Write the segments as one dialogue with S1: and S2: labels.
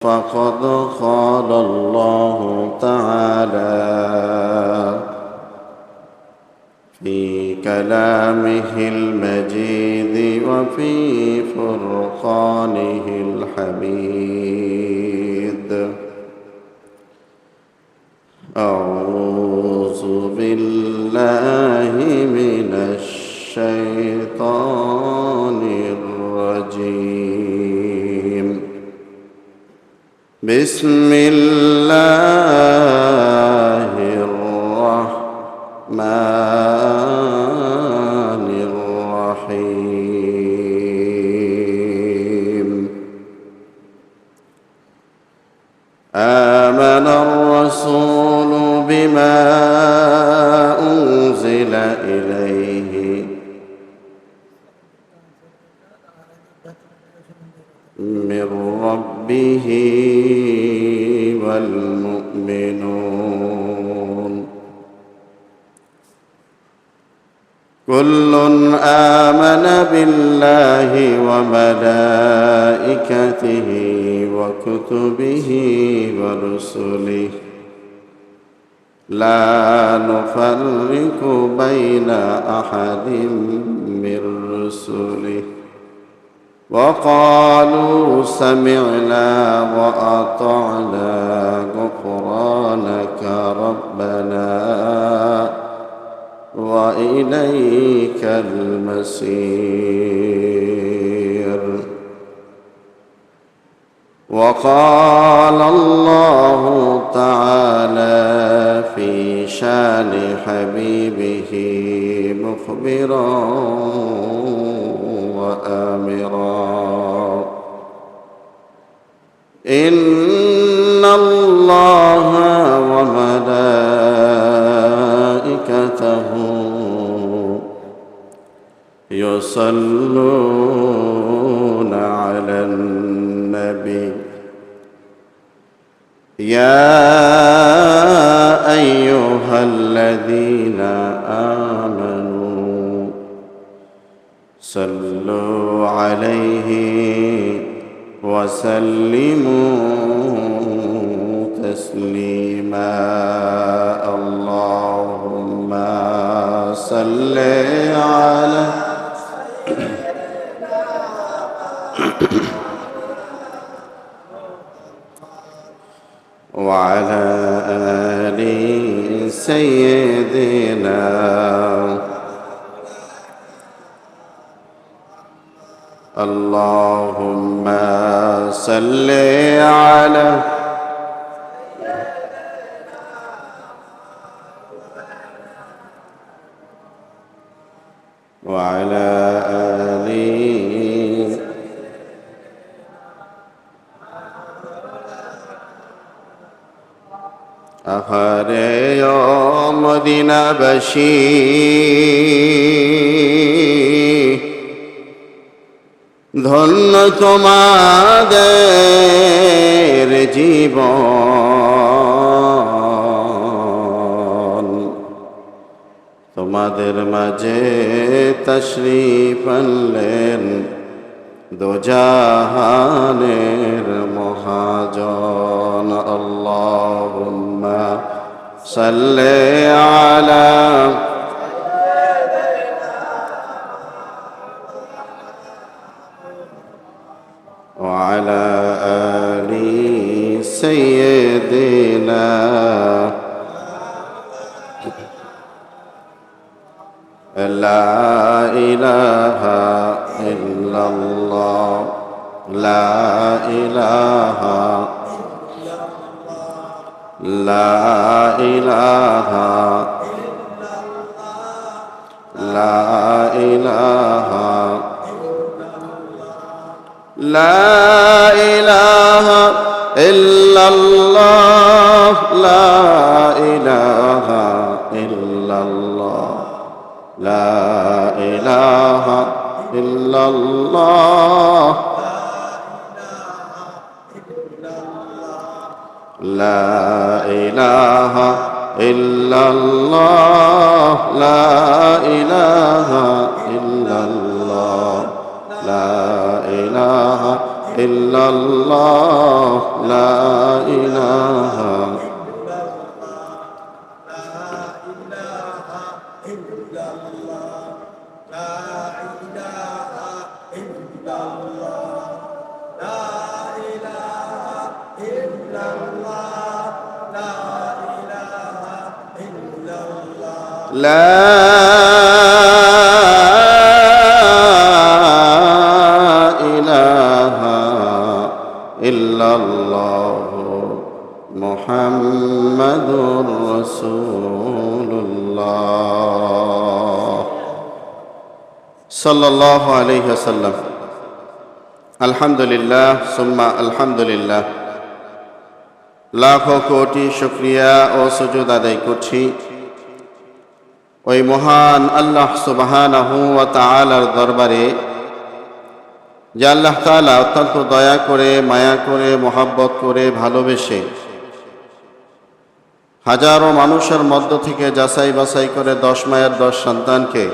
S1: فقد قال الله تعالى في كلامه المجيد وفي فرقانه الحميد: أعوذ بالله من الشيطان الرجيم. بسم الله الرحمن الرحيم. آمن الرسول بما أنزل إليه من ربه والمؤمنون كل آمن بالله وملائكته وكتبه ورسله لا نفرق بين أحد من رسله وقالوا سمعنا وأطعنا غفرانك ربنا وإليك المصير. وقال الله تعالى في شان حبيبه مخبرا وآمرا: إن الله وملائكته يصلون على النبي يا أيها الذين آمنوا صلوا عليه وسلموا تسليما. اللهم صل على وعلى آل سيدنا اللهم صل على وعلى آل আহারে ও মদিনাবাসী, ধন্য তোমাদের জীবন, তোমাদের মাঝে তশরিফ আনলেন দোজাহানের মহাজন। আল্লাহুম্মা সাল্লি আলা وعلى آل سيدنا لا إله إلا الله لا إله لا إله لا إله لا إله إلا الله لا إله إلا الله لا إله إلا الله لا إله إلا الله لا إله إلا الله لا إله ইল্লাল্লাহ লা ইলাহা لا إله إلا الله محمد رسول الله صلى الله عليه وسلم الحمد لله ثم الحمد لله লাখো কোটি শুকরিয়া ও সুজুদ আদায় করছি ওই মহান আল্লাহ সুবহানাহু ওয়া তাআলার দরবারে যে আল্লাহ তাআলা অত্যন্ত দয়া করে মায়া করে মহব্বত করে ভালোবেসে হাজারো মানুষের মধ্য থেকে যাচাই বাছাই করে 10 মায়ের 10 সন্তানকে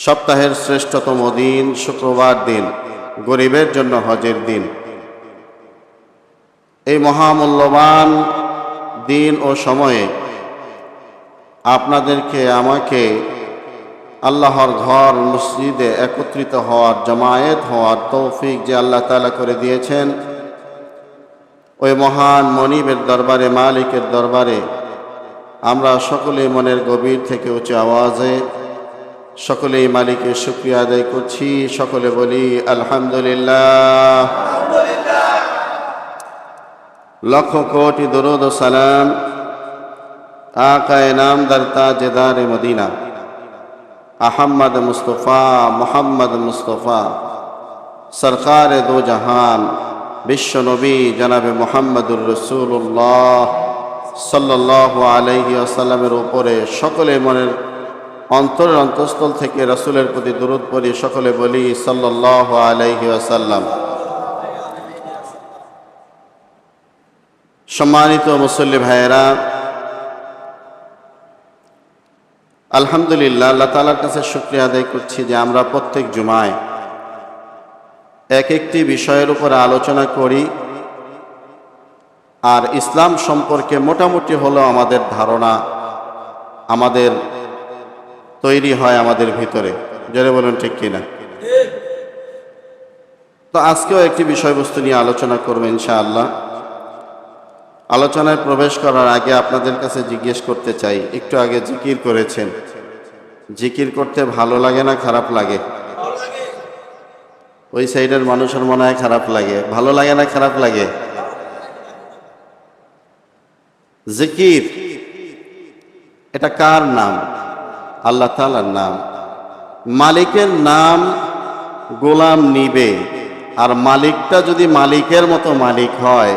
S1: সপ্তাহের শ্রেষ্ঠতম দিন শুক্রবার দিন গরিবের জন্য হজের দিন এই মহামূল্যবান দিন ও সময়ে আপনাদেরকে আমাকে আল্লাহর ঘর মসজিদে একত্রিত হওয়ার জামায়াত হওয়ার তৌফিক যে আল্লাহ তাআলা করে দিয়েছেন ওই মহান মনিবের দরবারে মালিকের দরবারে আমরা সকলেই মনের গভীর থেকে উচ্চ আওয়াজে সকলেই মালিকের শুকরিয়া আদায় করছি সকলে বলি আলহামদুলিল্লাহ লক্ষ কোটি দরুদ ও সালাম আকায়ে নামদার তাজদার মদিনা আহমদ মুস্তফা মোহাম্মদ মুস্তফা সরকার দো জাহান বিশ্ব নবী জনাবে মুহাম্মদুর রাসূলুল্লাহ সাল্লাল্লাহু আলাইহি ওয়াসাল্লামের উপরে সকলে মনের অন্তরের অন্তঃস্থল থেকে রাসূলের প্রতি দরুদ পড়ি সকলে বলি সাল্লাল্লাহু আলাইহি ওয়াসাল্লাম। সম্মানিত মুসল্লি ভাইয়েরা, আলহামদুলিল্লাহ আল্লাহ তাআলার কাছে শুকরিয়া আদায় করছি যে আমরা প্রত্যেক জুমায় এক একটি বিষয়ের উপরে আলোচনা করি আর ইসলাম সম্পর্কে মোটামুটি হলো আমাদের ধারণা আমাদের তৈরি হয় আমাদের ভিতরে। জোরে বলুন ঠিক কিনা? তো আজকেও একটি বিষয়বস্তু নিয়ে আলোচনা করব ইনশাআল্লাহ। আলোচনায় প্রবেশ করার আগে আপনাদের কাছে জিজ্ঞেস করতে চাই, একটু আগে জিকির করেছেন, জিকির করতে ভালো লাগে না খারাপ লাগে? ওই সাইডের মানুষের মনে হয় খারাপ লাগে। ভালো লাগে না খারাপ লাগে? জিকির এটা কার নাম? আল্লাহ তাআলার নাম। মালিকের নাম গোলাম নিবে, আর মালিকটা যদি মালিকের মতো মালিক হয়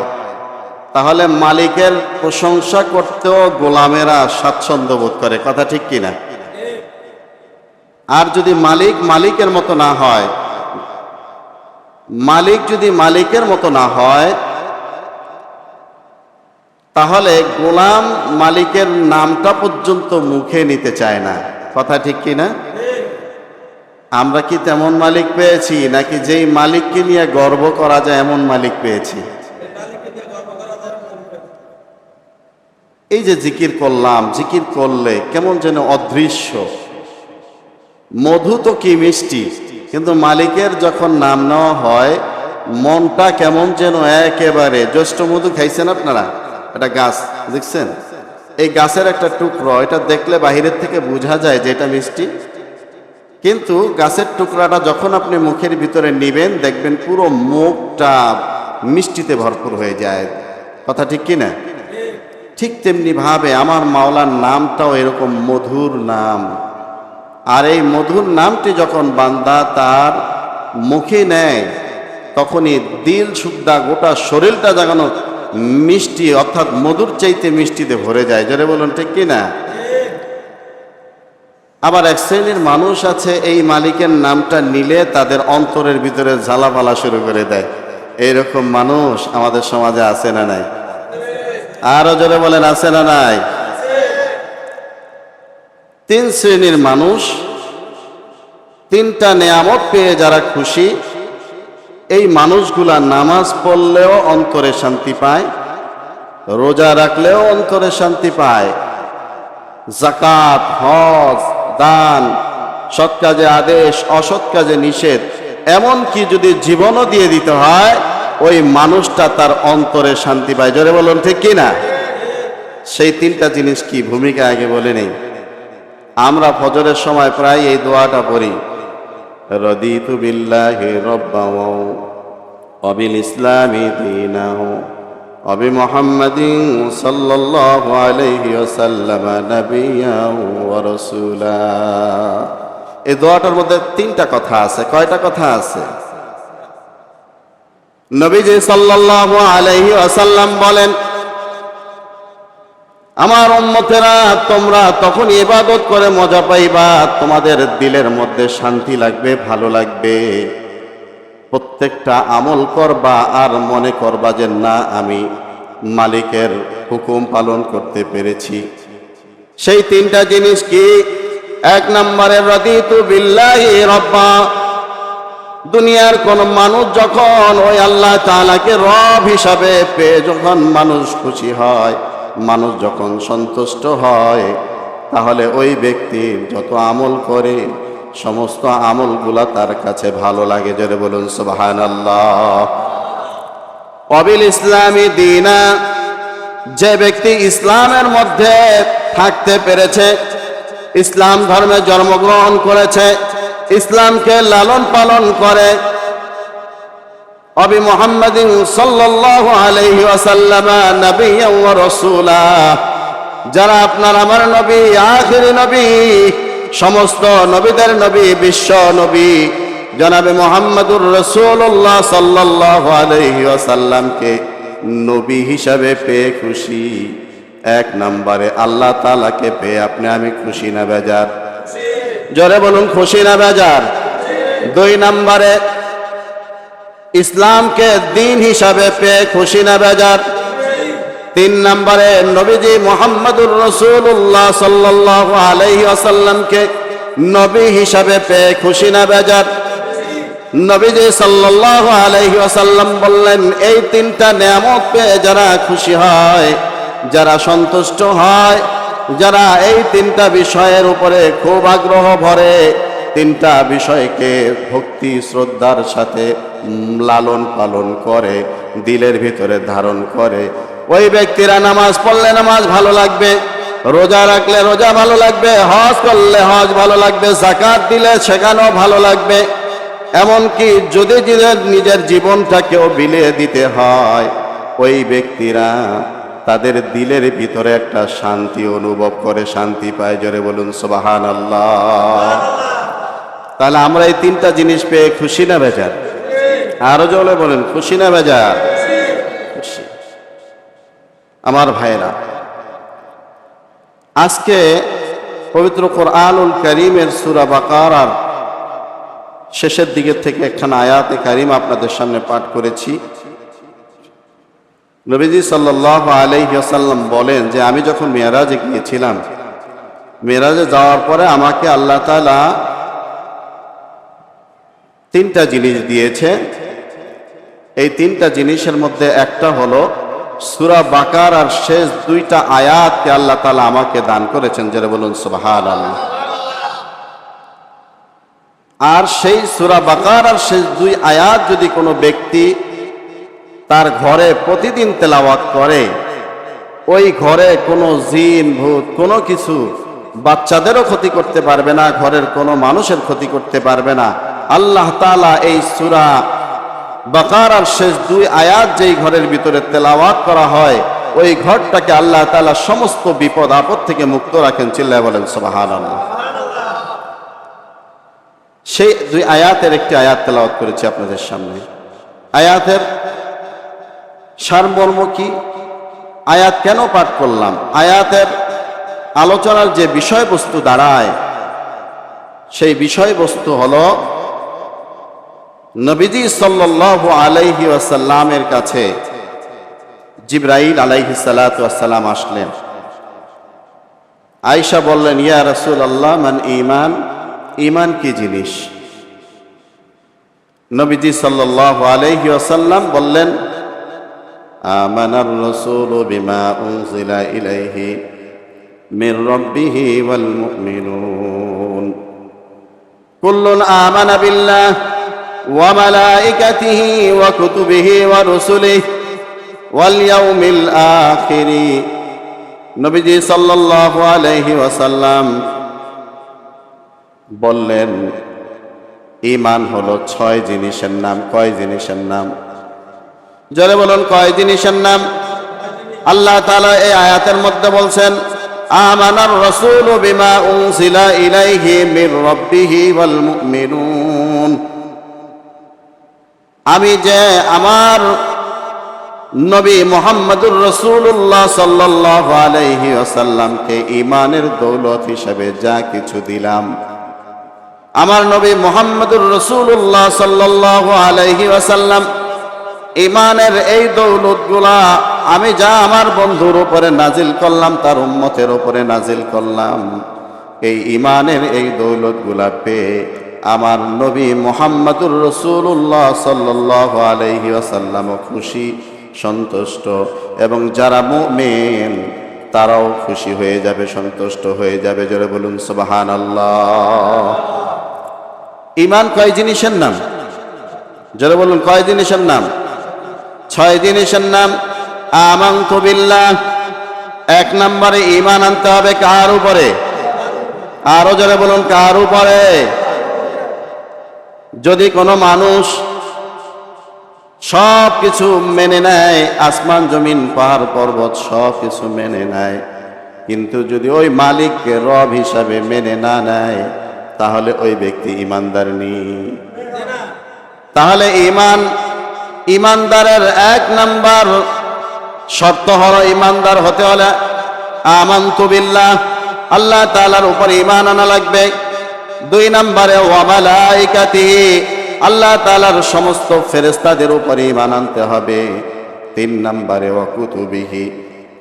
S1: তাহলে মালিকের প্রশংসা করতেও গোলামেরা স্বাচ্ছন্দ্য বোধ করে। কথা ঠিক কিনা? আর যদি মালিক মালিকের মতো না হয়, মালিক যদি মালিকের মতো না হয় তাহলে গোলাম মালিকের নামটা পর্যন্ত মুখে নিতে চায় না। কথা ঠিক কিনা? আমরা কি তেমন মালিক পেয়েছি নাকি যেই মালিককে নিয়ে গর্ব করা যায় এমন মালিক পেয়েছি? এই যে জিকির করলাম, জিকির করলে কেমন যেন অদৃশ্য, মধু তো কি মিষ্টি, কিন্তু মালিকের যখন নাম নেওয়া হয় মনটা কেমন যেন একেবারে। জ্যৈষ্ঠ মধু খাইছেন আপনারা? এটা গাছ দেখছেন, এই গাছের একটা টুকরো, এটা দেখলে বাহিরের থেকে বোঝা যায় যে এটা মিষ্টি, কিন্তু গাছের টুকরাটা যখন আপনি মুখের ভিতরে নিবেন দেখবেন পুরো মুখটা মিষ্টিতে ভরপুর হয়ে যায়। কথা ঠিক কিনা? ঠিক তেমনি ভাবে আমার মাওলার নামটাও এরকম মধুর নাম। আর এই মধুর নামটি যখন বান্দা তার মুখে নেয় তখনই দিল সুদ্ধা গোটা শরীরটা জাগানো মিষ্টি, অর্থাৎ মধুর চাইতে মিষ্টিতে ভরে যায়। জোরে বলুন ঠিক কিনা? আবার এক শ্রেণীর মানুষ আছে এই মালিকের নামটা নিলে তাদের অন্তরের ভিতরে জ্বালাপালা শুরু করে দেয়। এইরকম মানুষ আমাদের সমাজে আছে না নাই? আরো জোরে বলেন আছে না নাই? তিন শ্রেণীর মানুষ, তিনটা নেয়ামত পেয়ে যারা খুশি এই মানুষগুলা নামাজ পড়লেও অন্তরে শান্তি পায়, রোজা রাখলেও অন্তরে শান্তি পায়, যাকাত, হজ, দান, সৎ কাজে আদেশ, অসৎ কাজে নিষেধ, এমনকি যদি জীবনও দিয়ে দিতে হয়, ওই মানুষটা তার অন্তরে শান্তি পায়। জোরে বলুন ঠিক কি না? সেই তিনটা জিনিস কি ভূমিকা আগে বলে নেই। আমরা ফজরের সময় প্রায় এই দোয়াটা পড়ি, রদিতু বিল্লাহি রাব্বান ওয়া বিল ইসলামি দীনান ওয়া বি মুহাম্মাদিন সাল্লাল্লাহু আলাইহি ওয়াসাল্লাম নাবিয়্যান ওয়া রাসূলা। এই দোয়াটার মধ্যে তিনটা কথা আছে। কয়টা কথা আছে? নবীজি সাল্লাল্লাহু আলাইহি ওয়াসাল্লাম বলেন, আমার উম্মতেরা, তোমরা তখন ইবাদত করে মজা পাইবা, তোমাদের দিলের মধ্যে শান্তি লাগবে, ভালো লাগবে। প্রত্যেকটা আমল করবা আর মনে করবা যে না, আমি মালিকের হুকুম পালন করতে পেরেছি। সেই তিনটা জিনিস কি? এক নম্বরে রাদিতু বিল্লাহি রাব্বা। দুনিয়ার কোন মানুষ যখন ওই আল্লাহ তাআলাকে রব হিসাবে পেয়ে যখন মানুষ খুশি হয়, মানুষ যখন সন্তুষ্ট হয়, তাহলে ওই ব্যক্তির যত আমল করে সমস্ত আমলগুলা তার কাছে ভালো লাগে। জোরে বলুন সুবহানাল্লাহ। ওয়াবিল ইসলামি দীনা। যে ব্যক্তি ইসলামের মধ্যে থাকতে পেরেছে, ইসলাম ধর্মে জন্মগ্রহণ করেছে, ইসলামকে লালন পালন করে, অবি মুহাম্মাদিন সাল্লাল্লাহু আলাইহি ওয়াসাল্লাম নাবিয়্যান ওয়া রাসূলা। যারা আপনার আমার নবী, আখিরি নবী, সমস্ত নবীদের নবী, বিশ্ব নবী জনাবে মুহাম্মদুর রাসূলুল্লাহ সাল্লাল্লাহু আলাইহি ওয়াসাল্লামকে নবী হিসাবে পেয়ে খুশি। এক নম্বরে আল্লাহ তাআলাকে পেয়ে আপনি আমি খুশি না বেজার? জোরে বলুন, খুশি না বেজার? দুই নম্বরে ইসলামকে দিন হিসাবে পেয়ে খুশি না বেজার? তিন নম্বরে নবীজি মুহাম্মদুর রাসূলুল্লাহ সাল্লাল্লাহু আলাইহি ওয়াসাল্লামকে নবী হিসাবে পেয়ে খুশি না বেজার? নবীজি সাল্লাল্লাহু আলাইহি ওয়াসাল্লাম বললেন, এই তিনটা নেয়ামত পেয়ে যারা খুশি হয়, যারা সন্তুষ্ট হয়, যারা এই তিনটা বিষয়ের উপরে খুব আগ্রহ ভরে, তিনটা বিষয়কে ভক্তি শ্রদ্ধার সাথে লালন পালন করে, দিলের ভিতরে ধারণ করে, ওই ব্যক্তিরা নামাজ পড়লে নামাজ ভালো লাগবে, রোজা রাখলে রোজা ভালো লাগবে, হজ করলে হজ ভালো লাগবে, যাকাত দিলে সেখানেও ভালো লাগবে। এমনকি যদি নিজের জীবনটাকেও বিলিয়ে দিতে হয়, ওই ব্যক্তিরা তাদের দিলের ভিতরে একটা শান্তি অনুভব করে, শান্তি পায়। জোরে বলুন সুবহানাল্লাহ। তাহলে আমরা এই তিনটা জিনিস পেয়ে খুশি না বেজার? আরো জোরে বলেন, খুশি না বেজার? খুশি। আমার ভাইরা, আজকে পবিত্র কোরআনুল কারীমের সূরা বাকারার শেষের দিকের থেকে একখানা আয়াতে কারিমা আপনাদের সামনে পাঠ করেছি। নবীজি সাল্লাল্লাহু আলাইহি ওয়াসাল্লাম বলেন যে আমি যখন মেরাজে গিয়েছিলাম, মেরাজে যাওয়ার পরে আমাকে আল্লাহ তাআলা তিনটা জিনিস দিয়েছে। এই তিনটা জিনিসের মধ্যে একটা হলো সূরা বাকারার শেষ দুইটা আয়াতকে আল্লাহ তাআলা আমাকে দান করেছেন। যারা বলুন সুবহানাল্লাহ। আর সেই সূরা বাকারার শেষ দুই আয়াত যদি কোনো ব্যক্তি তার ঘরে প্রতিদিন তেলাওয়াত করে, ওই ঘরে কোনো জিন ভূত কোনো কিছু বাচ্চাদেরও ক্ষতি করতে পারবে না, ঘরের কোনো মানুষের ক্ষতি করতে পারবে না। আল্লাহ তাআলা এই সূরা বাকারার শেষ দুই আয়াত যেই ঘরের ভিতরে তেলাওয়াত করা হয়, ওই ঘরটাকে আল্লাহ তাআলা সমস্ত বিপদ আপদ থেকে মুক্ত রাখেন। চিল্লায় বলেন সুবহানাল্লাহ। সেই দুই আয়াতের একটি আয়াত তেলাওয়াত করেছি আপনাদের সামনে। আয়াতের সারমর্ম কি, আয়াত কেন পাঠ করলাম, আয়াতের আলোচনার যে বিষয়বস্তু দাঁড়ায়, সেই বিষয়বস্তু হলো নবীজি সাল্লাল্লাহু আলাইহি ওয়াসাল্লামের কাছে জিবরাইল আলাইহিস সালাতু ওয়াসসালাম আসলেন। আয়েশা বললেন, ইয়া রাসূলুল্লাহ মান ঈমান, ঈমান কি জিনিস? নবীজি সাল্লাল্লাহু আলাইহি ওয়াসাল্লাম বললেন, আমানার রাসূলু বিমা উনজিলা ইলাইহি মির রাব্বিহি ওয়াল মুমিনুন কুল্লুন আমানা বিল্লাহ ওয়া মালাইকাতিহি ওয়া কুতুবিহি ওয়া রুসুলিহি ওয়াল ইয়াউমিল আখির। নবীজি সাল্লাল্লাহু আলাইহি ওয়াসাল্লাম বললেন, ঈমান হলো 6 জিনিসের নাম। কয় জিনিসের নাম? জোরে বলুন, কয় জিনিসের নাম? আল্লাহ তাআলা এই আয়াতের মধ্যে বলছেন, আমানার রাসূলু বিমা উনজিলা ইলাইহি মির রাব্বিহি ওয়াল মুমিনুন। আমি যে আমার নবী মুহাম্মদুর রাসূলুল্লাহ সাল্লাল্লাহু আলাইহি ওয়াসাল্লামকে ঈমানের দৌলত হিসেবে যা কিছু দিলাম, আমার নবী মুহাম্মদুর রাসূলুল্লাহ সাল্লাল্লাহু আলাইহি ওয়াসাল্লাম ঈমানের এই দৌলতগুলা আমি যা আমার বন্ধুর উপরে নাজিল করলাম, তার উম্মতের উপরে নাজিল করলাম, এই ঈমানের এই দৌলতগুলা পেয়ে আমার নবী মুহাম্মদুর রাসূলুল্লাহ সাল্লাল্লাহু আলাইহি ওয়াসাল্লাম খুশি, সন্তুষ্ট, এবং যারা মুমিন তারাও খুশি হয়ে যাবে, সন্তুষ্ট হয়ে যাবে। জোরে বলুন সুবহানাল্লাহ। ঈমান কয় জিনিসের নাম? জোরে বলুন, কয় জিনিসের নাম? 6 জিনিসের নাম। আমানতু বিল্লাহ, 1 নম্বরে ঈমান আনতে হবে কার উপরে? আরো জোরে বলুন, কার উপরে? যদি কোনো মানুষ সব কিছু মেনে নেয়, আসমান জমিন পাহাড় পর্বত সব কিছু মেনে নেয়, কিন্তু যদি ওই মালিককে রব হিসাবে মেনে না নেয়, তাহলে ওই ব্যক্তি ঈমানদার নেই। তাহলে ঈমানদারের 1 নাম্বার শর্ত হলো, ঈমানদার হতে হলে আমানতু বিল্লাহ, আল্লাহ তাআলার উপর ঈমান আনা লাগবে। 2 নম্বরে ওয়া মালাইকাতিহি, আল্লাহ তাআলার সমস্ত ফেরেশতাদের উপর ঈমান আনতে হবে। 3 নম্বরে ওয়া কুতুবিহি,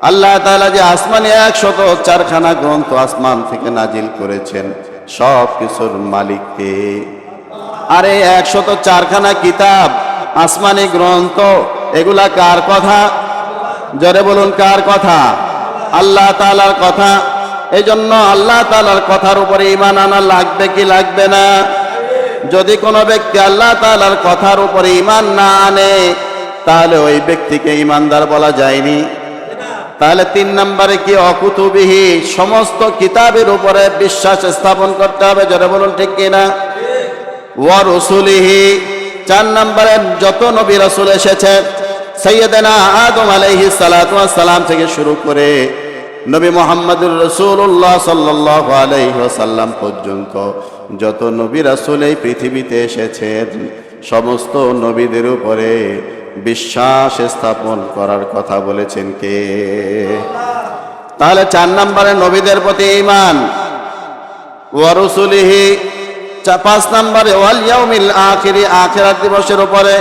S1: আল্লাহ তাআলা যে আসমানে 104খানা গ্রন্থ আসমান থেকে নাজিল করেছেন, সব কিছুর মালিককে। আর এই 104খানা কিতাব, আসমানি গ্রন্থ, এগুলা কার কথা? জোরে বলুন, কার কথা? আল্লাহ তাআলার কথা। এই জন্য আল্লাহ তাআলার কথার উপরে ঈমান আনা লাগবে কি লাগবে না? যদি কোনো ব্যক্তি আল্লাহ তাআলার কথার উপরে ঈমান না আনে, তাহলে ওই ব্যক্তিকে ঈমানদার বলা যায়নি। তাহলে 3 নম্বরে কি? অকুতুবিহি, সমস্ত কিতাবের উপরে বিশ্বাস স্থাপন করতে হবে। জোরে বলুন, ঠিক কিনা? ওয়া রুসুলিহি, 4 নম্বরে যত নবী রাসূল এসেছে, সাইয়্যিদানা আদম আলাইহিস সালাতু ওয়াস সালাম থেকে শুরু করে নবী মুহাম্মদুর রাসূলুল্লাহ সাল্লাল্লাহু আলাইহি ওয়াসাল্লাম পর্যন্ত যত নবী রাসূল এই পৃথিবীতে এসেছেন, সমস্ত নবীদের উপরে বিশ্বাস স্থাপন করার কথা বলেছেন কে? তাহলে 4 নম্বরে নবীদের প্রতি ঈমান, ওয়া রুসুলিহি। 5 নম্বরে ওয়াল ইয়াউমিল আখির, আখিরাত দিবসের উপরে,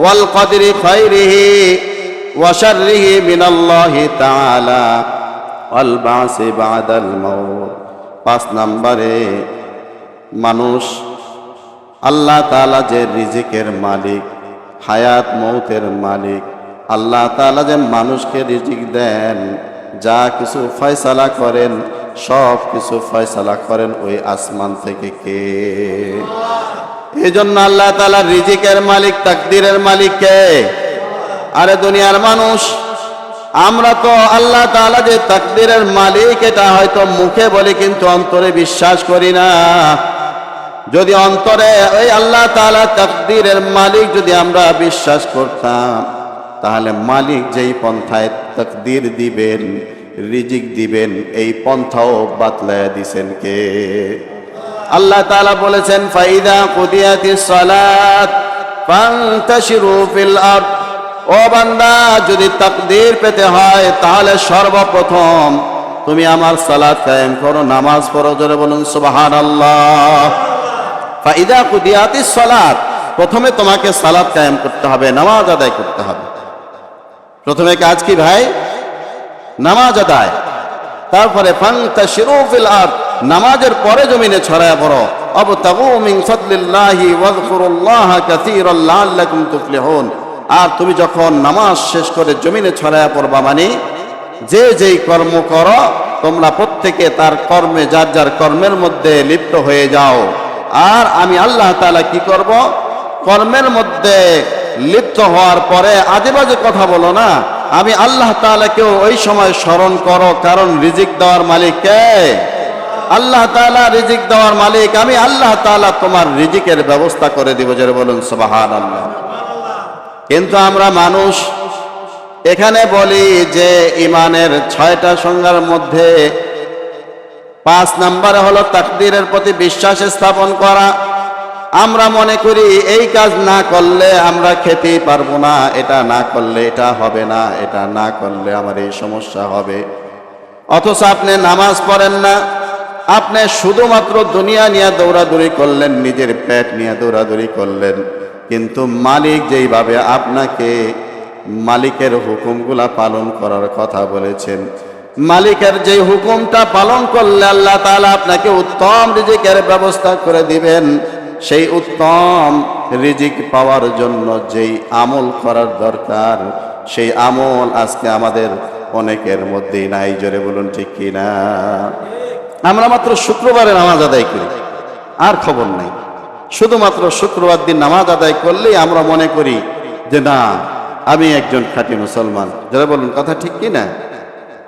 S1: ওয়াল কদরি খাইরিহি ওয়া শাররিহি মিনাল্লাহি তাআলা ওয়াল বাসি বাদাল মাউত। 5 নম্বরে মানুষ আল্লাহ তাআলা যে রিজিকের মালিক, হায়াত মৌতের মালিক, আল্লাহ তাআলা যে মানুষকে রিজিক দেন, যা কিছু ফয়সালা করেন, সব কিছু ফয়সালা করেন ওই আসমান থেকে কে? এই জন্য আল্লাহ তাআলা রিজিকের মালিক, তাকদীরের মালিক কে? আরে দুনিয়ার মানুষ, আমরা তো আল্লাহ তাআলা যে তাকদীরের মালিক এটা হয়তো মুখে বলি, কিন্তু অন্তরে বিশ্বাস করি না। যদি অন্তরে ওই আল্লাহ তাআলা তাকদীরের মালিক যদি আমরা বিশ্বাস করতাম, তাহলে মালিক যেই পন্থায় তাকদীর দিবেন, রিজিক দিবেন, এই পন্থাও বাতলায়া দিছেন কে? আল্লাহ তাআলা বলেছেন, ফাইদা কুদিয়াতিস সালাত ফান্তাশিরু ফিল আরদ। ও বান্দা, যদি তাকদীর পেতে হয় তাহলে সর্বপ্রথম তুমি আমার সালাত কায়েম করো, নামাজ পড়ো। জোরে বলুন সুবহানাল্লাহ। ফাইদা কুদিয়াতিস সালাত, প্রথমে তোমাকে সালাত কায়েম করতে হবে, নামাজ আদায় করতে হবে। প্রথমে কাজ কি ভাই? নামাজ আদায়। তারপরে ফান্তাশিরু ফিল আরদ, নামাজের পরে জমিনে ছড়ায় পড়ো, ওয়াবতাগু মিন ফাদলিল্লাহি ওয়াযকুরুল্লাহা কাসীরান লাআল্লাকুম তুফলিহুন। আর তুমি যখন নামাজ শেষ করে জমিনে ছড়ায়া পড়বা, মানে যে যেই কর্ম করো তোমরা প্রত্যেকে তার কর্মে যার যার কর্মের মধ্যে লিপ্ত হয়ে যাও। আর আমি আল্লাহ তাআলা কি করব? কর্মের মধ্যে লিপ্ত হওয়ার পরে আজে বাজে কথা বলো না। আমি আল্লাহ তাআলাকেও ওই সময় স্মরণ করো, কারণ রিজিক দেওয়ার মালিক কে? আল্লাহ তাআলা রিজিক দেওয়ার মালিক। আমি আল্লাহ তাআলা তোমার রিজিকের ব্যবস্থা করে দিব। যারা বলুন সুবহানাল্লাহ। কিন্তু আমরা মানুষ এখানে বলি যে ইমানের 6টা সংজ্ঞার মধ্যে 5 নম্বরে হলো তাকদীরের প্রতি বিশ্বাস স্থাপন করা। আমরা মনে করি এই কাজ না করলে আমরা খেতেই পারবো না, এটা না করলে এটা হবে না, এটা না করলে আমার এই সমস্যা হবে। অথচ আপনি নামাজ পড়েন না, আপনি শুধুমাত্র দুনিয়া নিয়ে দৌড়াদৌড়ি করলেন, নিজের পেট নিয়ে দৌড়াদৌড়ি করলেন। কিন্তু মালিক যেইভাবে আপনাকে মালিকের হুকুমগুলা পালন করার কথা বলেছেন, মালিকের যে হুকুমটা পালন করলে আল্লাহ তাআলা আপনাকে উত্তম রিজিকের ব্যবস্থা করে দিবেন। সেই উত্তম রিজিক পাওয়ার জন্য যেই আমল করার দরকার, সেই আমল আজকে আমাদের অনেকের মধ্যেই নাই। জোরে বলুন ঠিক কিনা? আমরা মাত্র শুক্রবারে নামাজ আদায় করি, আর খবর নাই। শুধুমাত্র শুক্রবার দিন নামাজ আদায় করলেই আমরা মনে করি যে না, আমি একজন খাঁটি মুসলমান। যারা বলুন কথা ঠিক কিনা?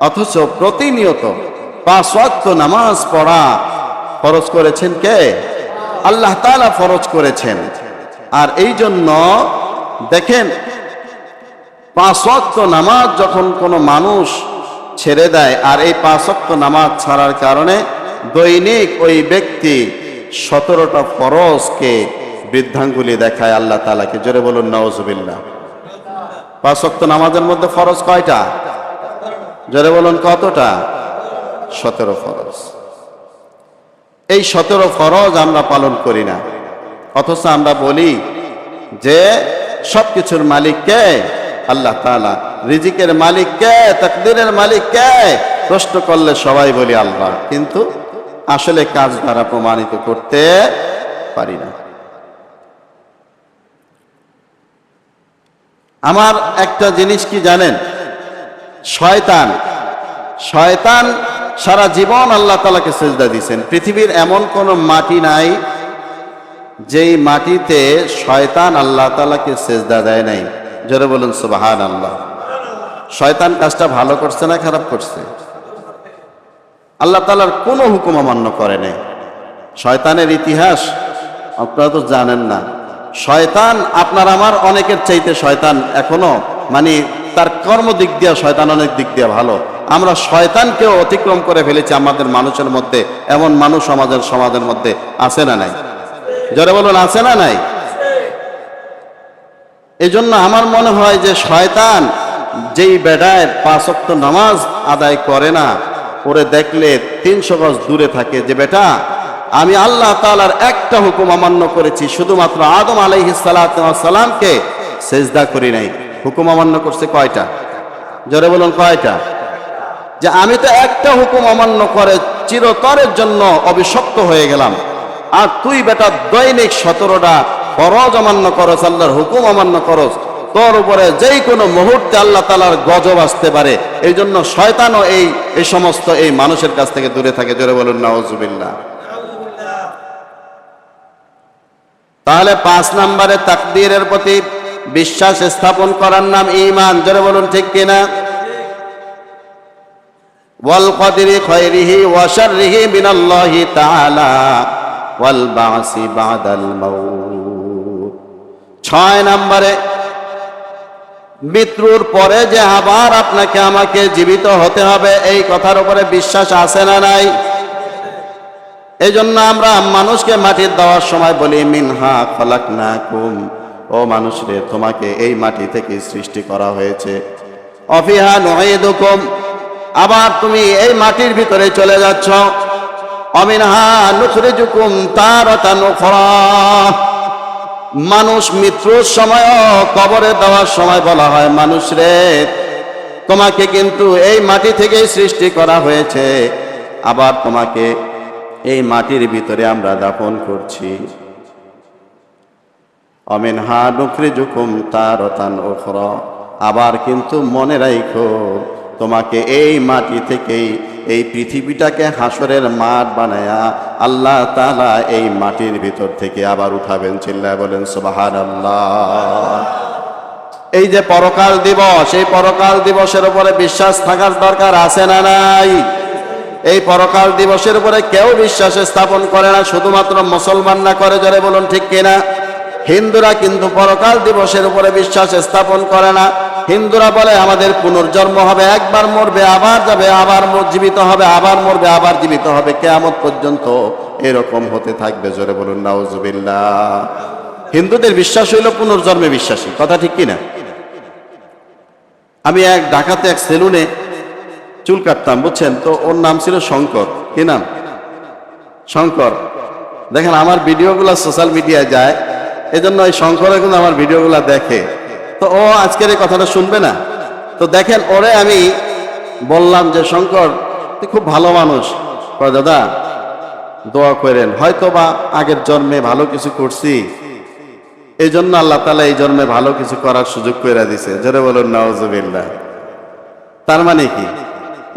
S1: অথচ প্রতিনিয়ত 5 ওয়াক্ত নামাজ পড়া ফরজ করেছেন কে? আল্লাহ তাআলা ফরজ করেছেন। আর এই জন্য দেখেন, 5 ওয়াক্ত নামাজ যখন কোনো মানুষ ছেড়ে দেয়, আর এই 5 ওয়াক্ত নামাজ ছাড়ার কারণে দৈনিক ওই ব্যক্তি 17টা ফরজকে বৃদ্ধাঙ্গুলি দেখায় আল্লাহ তাআলাকে। জোরে বলুন নাউজুবিল্লাহ। 5 ওয়াক্ত নামাজের মধ্যে ফরজ কয়টা? জোরে বলুন কতটা? 17 ফরজ। এই 17 ফরজ আমরা পালন করি না। অথচ আমরা বলি যে সবকিছুর মালিক কে? আল্লাহ তাআলা। রিজিকের মালিক কে? তাকদীরের মালিক কে? প্রশ্ন করলে সবাই বলি আল্লাহ, কিন্তু আসলে কাজ দ্বারা প্রমাণিত করতে পারি না। আমার একটা জিনিস কি জানেন? শয়তান সারা জীবন আল্লাহ তাআলাকে সিজদা দিয়েছেন। পৃথিবীর এমন কোন মাটি নাই যেই মাটিতে শয়তান আল্লাহ তাআলাকে সিজদা দেয় নাই। জোরে বলুন সুবহানাল্লাহ। শয়তান কাজটা ভালো করছে না খারাপ করছে? আল্লাহ তাআলার কোনো হুকুম অমান্য করে নাই। শয়তানের ইতিহাস আপনারা তো জানেন না। শয়তান আপনার আমার অনেকের চাইতে শয়তান এখনো, মানে তার কর্ম দিক দিয়ে শয়তান অনেক দিক দিয়ে ভালো। আমরা শয়তানকেও অতিক্রম করে ফেলেছি আমাদের মানুষের মধ্যে। এমন মানুষ আমাদের সমাজের মধ্যে আছে না নাই? যারা বলুন আছে না নাই? এই জন্য আমার মনে হয় যে শয়তান যেই বেড়ায় 5 ওয়াক্ত নামাজ আদায় করে না, ওরে দেখলে 300 গজ দূরে থাকে যে বেটা, আমি আল্লাহ তাআলার একটা হুকুম অমান্য করেছি, শুধুমাত্র আদম আলাইহিস সালাতু ওয়াস সালামকে সিজদা করি নাই। হুকুম অমান্য করছে কয়টা? জোরে বলুন কয়টা? যে আমি তো একটা হুকুম অমান্য করে চিরতরের জন্য অভিশপ্ত হয়ে গেলাম, আর তুই বেটা দৈনিক 17টা ফরজ অমান্য করস, আল্লাহর হুকুম অমান্য করস, তোর উপরে যেই কোনো মুহূর্তে আল্লাহ তাআলার গজব আসতে পারে। এই জন্য শয়তানও এই সমস্ত এই মানুষের কাছ থেকে দূরে থাকে। জোরে বলুন নাউজুবিল্লাহ। তাহলে 5 নম্বরে তাকদীরের প্রতি বিশ্বাস স্থাপন করার নাম ঈমান। জোরে বলুন ঠিক কিনা? ওয়াল কদরি খায়রিহি ওয়া শাররিহি মিনাল্লাহি তাআলা ওয়াল বা'সি বা'দাল মাউত। 6 নম্বরে মৃত্যুর পরে যে আবার আপনাকে আমাকে জীবিত হতে হবে, এই কথার উপরে বিশ্বাস আছে না নাই? এই জন্য আমরা মানুষকে মাটির দেওয়ার সময় বলি মিনহা খলাকনাকুম, ও মানুষ রে, তোমাকে এই মাটি থেকে সৃষ্টি করা হয়েছে। অফিহা নুঈদুকুম, আবার তুমি এই মাটির ভিতরে চলে যাচ্ছ। অমিনহা নুখরিজুকুম তারাতান উখরা, মানুষ মৃত্যুর সময়ও কবরে দেওয়ার সময় বলা হয় মানুষ রে, তোমাকে কিন্তু এই মাটি থেকেই সৃষ্টি করা হয়েছে, আবার তোমাকে এই মাটির ভিতরে আমরা দাফন করছি। অমিনহা নুখরিজুকুম তারাতান উখরা, আবার কিন্তু মনে রাখো তোমাকে এই মাটি থেকেই, এই পৃথিবীটাকে হাসরের মাঠ বানায়া আল্লাহ তাআলা এই মাটির ভিতর থেকে আবার উঠাবেন। চিল্লায় বলেন সুবহানাল্লাহ। এই যে পরকাল দিবস, এই পরকাল দিবসের উপরে বিশ্বাস থাকার দরকার আছে না নাই? এই পরকাল দিবসের উপরে কেউ বিশ্বাস স্থাপন করে না, শুধুমাত্র মুসলমান না করে, জোরে বলুন ঠিক কিনা? হিন্দুরা কিন্তু পরকাল দিবসের উপরে বিশ্বাস স্থাপন করে না। হিন্দুরা বলে আমাদের পুনর্জন্ম হবে, একবার মরবে আবার যাবে, আবার জীবিত হবে, আবার মরবে আবার জীবিত হবে, কিয়ামত পর্যন্ত এরকম হতে থাকবে। জোরে বলুন নাউজুবিল্লাহ। হিন্দুদের বিশ্বাস হইল পুনর্জন্মে বিশ্বাসী, কথা ঠিক কিনা? আমি এক ঢাকাতে এক সেলুনে চুল কাটতাম, বুঝছেন তো, ওর নাম ছিল শঙ্কর। কি নাম? শঙ্কর। দেখেন আমার ভিডিওগুলো সোশ্যাল মিডিয়ায় যায়, এজন্য ওই শঙ্কর কিন্তু আমার ভিডিওগুলো দেখে। তো ও আজকের এই কথাটা শুনবে না। তো দেখেন ওরে আমি বললাম যে শঙ্কর তুই খুব ভালো মানুষ, দাদা দোয়া করেন, হয়তো বা আগের জন্মে ভালো কিছু করছি, এই জন্য আল্লাহ তাআলা এই জন্মে ভালো কিছু করার সুযোগ করে দিছে। জোরে বলুন নাউজুবিল্লাহ। তার মানে কি?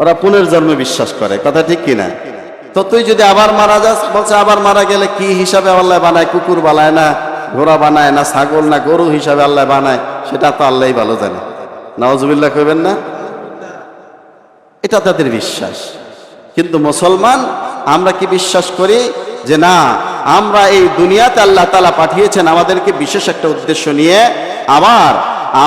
S1: ওরা পুনর্জন্মে বিশ্বাস করে, কথা ঠিক কিনা? তো তুই যদি আবার মারা যাস, বলছে আবার মারা গেলে কি হিসাবে আল্লাহ বানায়, কুকুর বানায় না, ঘোড়া বানায় না, ছাগল না গরু হিসাবে আল্লাহ বানায়, সেটা তো আল্লাহই ভালো জানে। নাউজুবিল্লাহ কইবেন না? এটা তাদের বিশ্বাস। কিন্তু মুসলমান আমরা কি বিশ্বাস করি যে না, আমরা এই দুনিয়াতে আল্লাহ তাআলা পাঠিয়েছেন আমাদেরকে বিশেষ একটা উদ্দেশ্য নিয়ে, আবার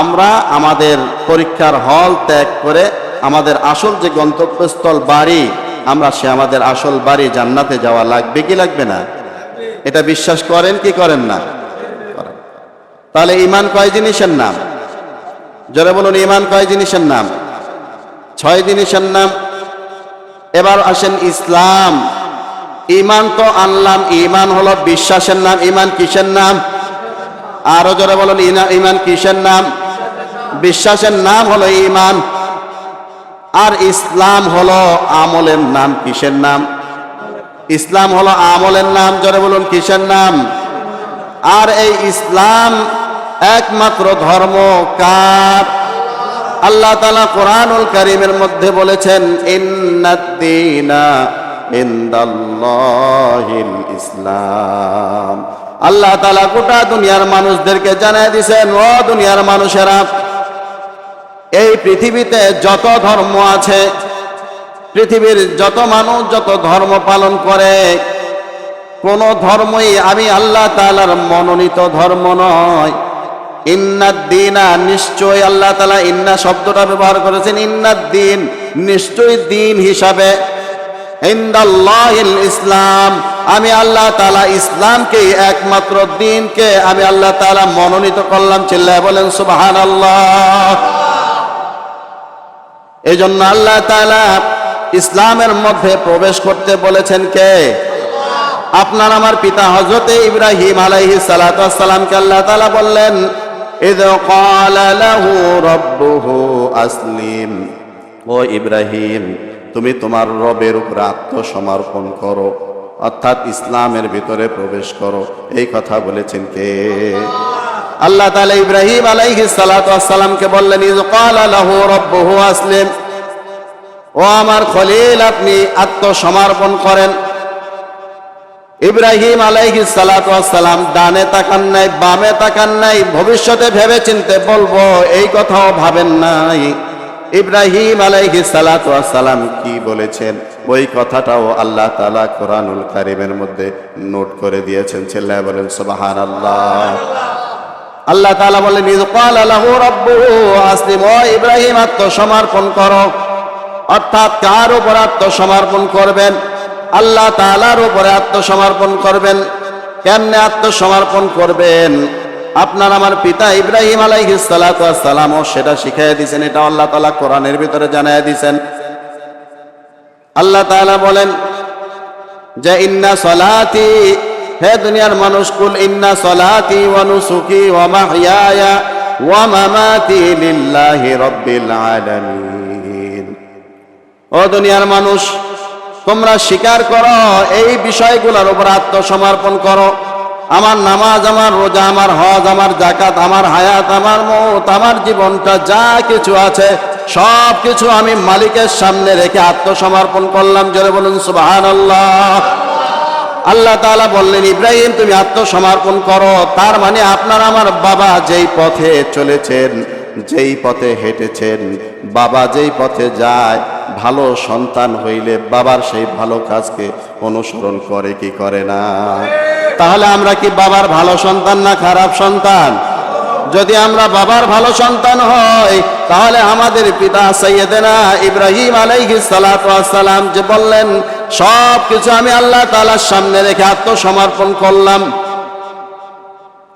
S1: আমরা আমাদের পরীক্ষার হল ত্যাগ করে আমাদের আসল যে গন্তব্যস্থল বাড়ি, আমরা সে আমাদের আসল বাড়ি জান্নাতে যাওয়া লাগবে কি লাগবে না? এটা বিশ্বাস করেন কি করেন না? তাহলে ঈমান কয় জিনিসের নাম? জোরে বলুন, ঈমান কয় জিনিসের নাম? 6 জিনিসের নাম। এবার আসেন ইসলাম। ঈমান তো আনলাম, ঈমান হলো বিশ্বাসের নাম। ঈমান কিসের নাম? আরো জোরে বলুন, ঈমান কিসের নাম? বিশ্বাসের নাম হলো ঈমান। আর ইসলাম হলো আমলের নাম। কিসের নাম? ইসলাম হলো আমলের নাম। জোরে বলুন কিসের নাম? আর এই ইসলাম একমাত্র ধর্ম কার? আল্লাহ তাআলা কোরআনুল কারীমের মধ্যে বলেছেন ইন্নাদ-দীনা ইনদাল্লাহিল ইসলাম। আল্লাহ তাআলা গোটা দুনিয়ার মানুষদেরকে জানায় দিয়েছেন, ও দুনিয়ার মানুষেরা, এই পৃথিবীতে যত ধর্ম আছে, পৃথিবীর যত মানুষ যত ধর্ম পালন করে, কোন ধর্মই আমি আল্লাহ তাআলার মনোনীত ধর্ম নয়। ইন্নাদ-দীনা, নিশ্চয় আল্লাহ তাআলা ইন্না শব্দটা ব্যবহার করেছেন, ইন্নাদ-দীন, নিশ্চয় দিন হিসাবে, ইনদাল্লাহিল ইসলাম, আমি আল্লাহ তাআলা ইসলামকে একমাত্র দিনকে আমি আল্লাহ তাআলা মনোনীত করলাম। চিল্লায় বলেন সুবহানাল্লাহ। এই জন্য আল্লাহ তাআলা ইসলামের মধ্যে প্রবেশ করতে বলেছেন কে? আপনার আমার পিতা হযরত ইব্রাহিম আলাইহিস সালাতু ওয়াস সালামকে আল্লাহ তাআলা বললেন, ইয ক্বালা লাহু রাব্বুহু আসলিম, ও ইব্রাহিম তুমি তোমার রবের উপর আত্মসমর্পণ করো, অর্থাৎ ইসলামের ভিতরে প্রবেশ করো। এই কথা বলেছেন কে? আল্লাহ তাআলা ইব্রাহিম আলাইহিস সালাতু ওয়াস সালামকে বললেন, ইয ক্বালা লাহু রাব্বুহু আসলিম, ও আমার খলিল আপনি আত্মসমর্পণ করেন। ইব্রাহিম আলাইহিস সালাতু ওয়াস সালাম ডানে তাকান নাই, বামে তাকান নাই, ভবিষ্যতে ভেবে চিনতে বলবো এই কথাও ভাবেন নাই। ইব্রাহিম আলাইহিস সালাতু ওয়াস সালাম কি বলেছেন ওই কথাটাও আল্লাহ তাআলা কোরআনুল কারীমের মধ্যে নোট করে দিয়েছেন। চিল্লায়ে বলেন সুবহানাল্লাহ। আল্লাহ তাআলা বলেন, ইয ক্বালা লাহু রাব্বুহু আসলিম, ও ইব্রাহিম আত্মসমর্পণ করো। অর্থাৎ কার উপর আত্মসমর্পণ করবেন? আল্লাহ তাআলার উপরে আত্মসমর্পণ করবেন। কেমনে আত্মসমর্পণ করবেন? আপনার আমার পিতা ইব্রাহিম আলাইহিস সালাতু ওয়াস সালামও সেটা শিখিয়ে দিয়েছেন, এটা আল্লাহ তাআলা কোরআনের ভিতরে জানিয়ে দিয়েছেন। আল্লাহ তাআলা বলেন যে ইন্না সলাতি, হে দুনিয়ার মানুষ, কুল ইন্না সলাতি ওয়া নুসুকি ওয়া মাহইয়ায়া ওয়া মামাতি লিল্লাহি রাব্বিল আলামিন। ও দুনিয়ার মানুষ, তোমরা স্বীকার করো, এই বিষয়গুলোর উপর আত্মসমর্পণ করো। আমার নামাজ, আমার রোজা, আমার হজ, আমার যাকাত, আমার হায়াত, আমার মওত, আমার জীবনটা যা কিছু আছে সব কিছু আমি মালিকের সামনে রেখে আত্মসমর্পণ করলাম। জোরে বলুন সুবহানাল্লাহ। আল্লাহ তাআলা বললেন, ইব্রাহিম তুমি আত্মসমর্পণ করো। তার মানে আপনার আমার বাবা যেই পথে চলেছেন, যেই পথে হেঁটেছেন, বাবা যেই পথে যায়, ভালো সন্তান হইলে বাবার সেই ভালো কাজকে অনুসরণ করে কি করে না? তাহলে আমরা কি বাবার ভালো সন্তান না খারাপ সন্তান? যদি আমরা বাবার ভালো সন্তান হই, তাহলে আমাদের পিতা সাইয়েদেনা ইব্রাহিম আলাইহিস সালাতু ওয়াস সালাম যে বললেন, সব কিছু আমি আল্লাহ তাআলার সামনে রেখে আত্মসমর্পণ করলাম।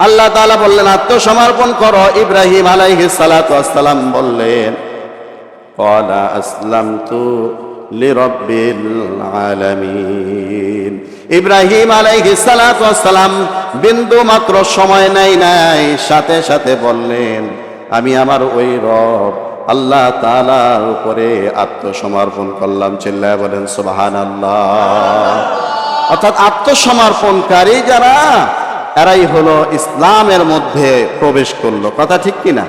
S1: আল্লাহ তাআলা বললেন আত্মসমর্পণ করো। ইব্রাহিম আলাইহিস সালাতু ওয়াস সালাম বললেন, ক্বালা আসলামতু লিরাব্বিল আলামিন। ইব্রাহিম আলাইহিস সালাতু ওয়াস সালাম বিন্দু মাত্র সময় নাই, সাথে সাথে বললেন, আমি আমার ওই রব আল্লাহ তাআলার উপরে আত্মসমর্পণ করলাম। চিল্লায় বলেন সুবহানাল্লাহ। অর্থাৎ আত্মসমর্পণকারী যারা, এরাই হলো ইসলামের মধ্যে প্রবেশ করলো। কথা ঠিক কিনা?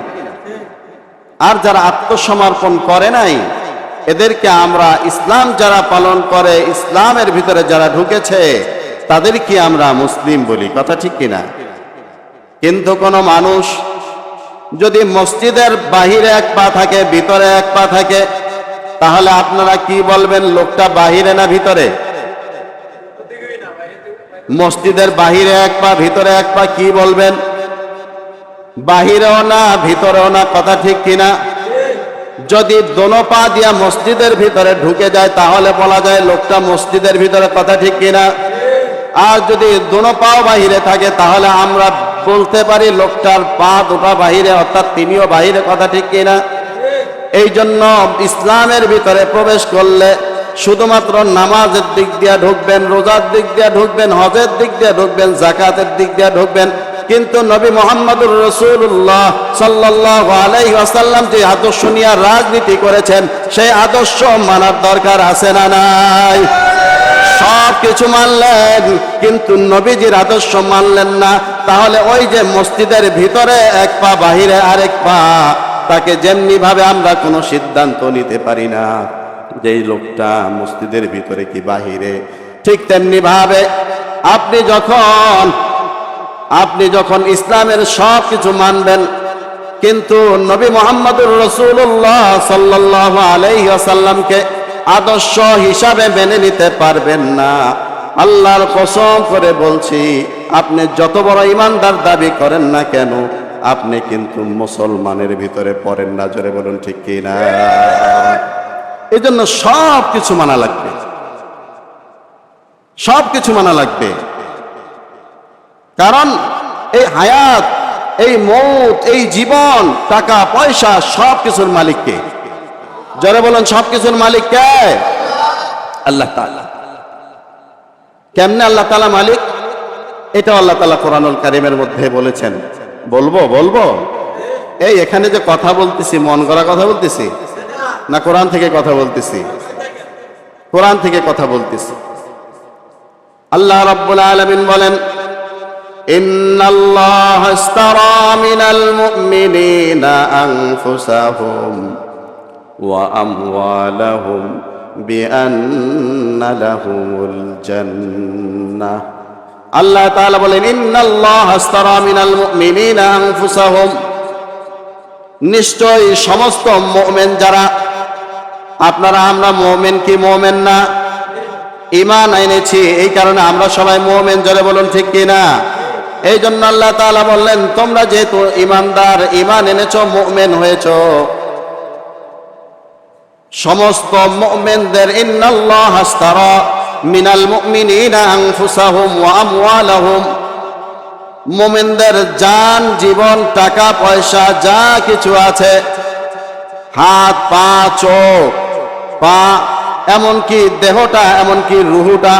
S1: আর যারা আত্মসমর্পণ করে নাই, এদেরকে আমরা ইসলাম যারা পালন করে, ইসলামের ভিতরে যারা ঢুকেছে, তাদেরকে আমরা মুসলিম বলি। কথা ঠিক কিনা? কিন্তু কোনো মানুষ যদি মসজিদের বাহিরে এক পা থাকে, ভিতরে এক পা থাকে, তাহলে আপনারা কি বলবেন? লোকটা বাহিরে না ভিতরে? মসজিদের বাহিরে এক পা, ভিতরে এক পা, কি বলবেন? বাহিরেও না ভিতরেও না। কথা ঠিক কিনা? যদি দোনো পা দিয়া মসজিদের ভিতরে ঢুকে যায়, তাহলে বলা যায় লোকটা মসজিদের ভিতরে। কথা ঠিক কিনা? আর যদি দোনো পাও বাহিরে থাকে, তাহলে আমরা বলতে পারি লোকটার পা দুটা বাহিরে, অর্থাৎ তিনিও বাহিরে। কথা ঠিক কিনা? এই জন্য ইসলামের ভিতরে প্রবেশ করলে শুধুমাত্র নামাজের দিক দিয়ে ঢুকবেন, রোজার দিক দিয়ে ঢুকবেন, হজের দিক দিয়ে ঢুকবেন, যাকাতের দিক দিয়ে ঢুকবেন। কিন্তু নবী মুহাম্মদুর রাসূলুল্লাহ সাল্লাল্লাহু আলাইহি ওয়াসাল্লাম যে আদর্শ নিয়ে রাজনীতি করেছেন, সেই আদর্শ মানার দরকার আছে না নাই? সব কিছু মানলেন, কিন্তু নবীজির আদর্শ মানলেন না। তাহলে ওই যে মসজিদের ভিতরে এক পা, বাহিরে আরেক পা, তাকে যেমনি ভাবে আমরা কোনো সিদ্ধান্ত নিতে পারি না যে এই লোকটা মসজিদের ভিতরে কি বাহিরে, ঠিক তেমনি ভাবে আপনি যখন ইসলামের সব কিছু মানবেন, কিন্তু নবী মুহাম্মদুর রাসূলুল্লাহ সাল্লাল্লাহু আলাইহি ওয়াসাল্লামকে আদর্শ হিসাবে মেনে নিতে পারবেন না। আল্লাহর কসম করে বলছি, আপনি যত বড় ইমানদার দাবি করেন না কেন, আপনি কিন্তু মুসলমানের ভিতরে পড়েন না। জোরে বলুন ঠিক কি না? এই জন্য সব কিছু মানা লাগবে, সব কিছু মানা লাগবে। কারণ এই হায়াত, এই মৌত, এই জীবন, টাকা পয়সা, সব কিছুর মালিক কে? জোরে বলুন, সব কিছুর মালিক কে? আল্লাহ তাআলা। কেমনে আল্লাহ তাআলা মালিক? এটা আল্লাহ তাআলা কোরআনুল কারীমের মধ্যে বলেছেন। বলবো এই এখানে যে কথা বলতেছি, মন গড়া কথা বলতেছি না কোরআন থেকে কথা বলতেছি? কোরআন থেকে কথা বলতেছি। আল্লাহ রাব্বুল আলামিন বলেন, ইন্নাল্লাহা ইশতারা মিনাল মুমিনিনা আনফুসাহুম ওয়া আমওয়ালাহুম বিআন্না লাহুমুল জান্নাহ। আল্লাহ তাআলা বলেন, ইন্নাল্লাহা ইশতারা মিনাল মুমিনিনা আনফুসাহুম, নিশ্চয়ই সমস্ত মুমিন যারা, আমরা মুমিন কি মুমিন না? ঈমান এনেছি, এই কারণে আমরা সবাই মুমিন। জোরে বলুন ঠিক কি না? এই জন্য আল্লাহ তাআলা বললেন, তোমরা যেহেতু ঈমানদার, ঈমান এনেছো, মুমিন হয়েছো, সমস্ত মুমিনদের ইন্নাল্লাহা ইশতারা মিনাল মুমিনিনা আনফুসাহুম ওয়া আমওয়ালাহুম, মুমিনদের জান, জীবন, টাকা পয়সা যা কিছু আছে, হাত পা, চোখ, পা, এমনকি দেহটা, এমনকি রুহুটা,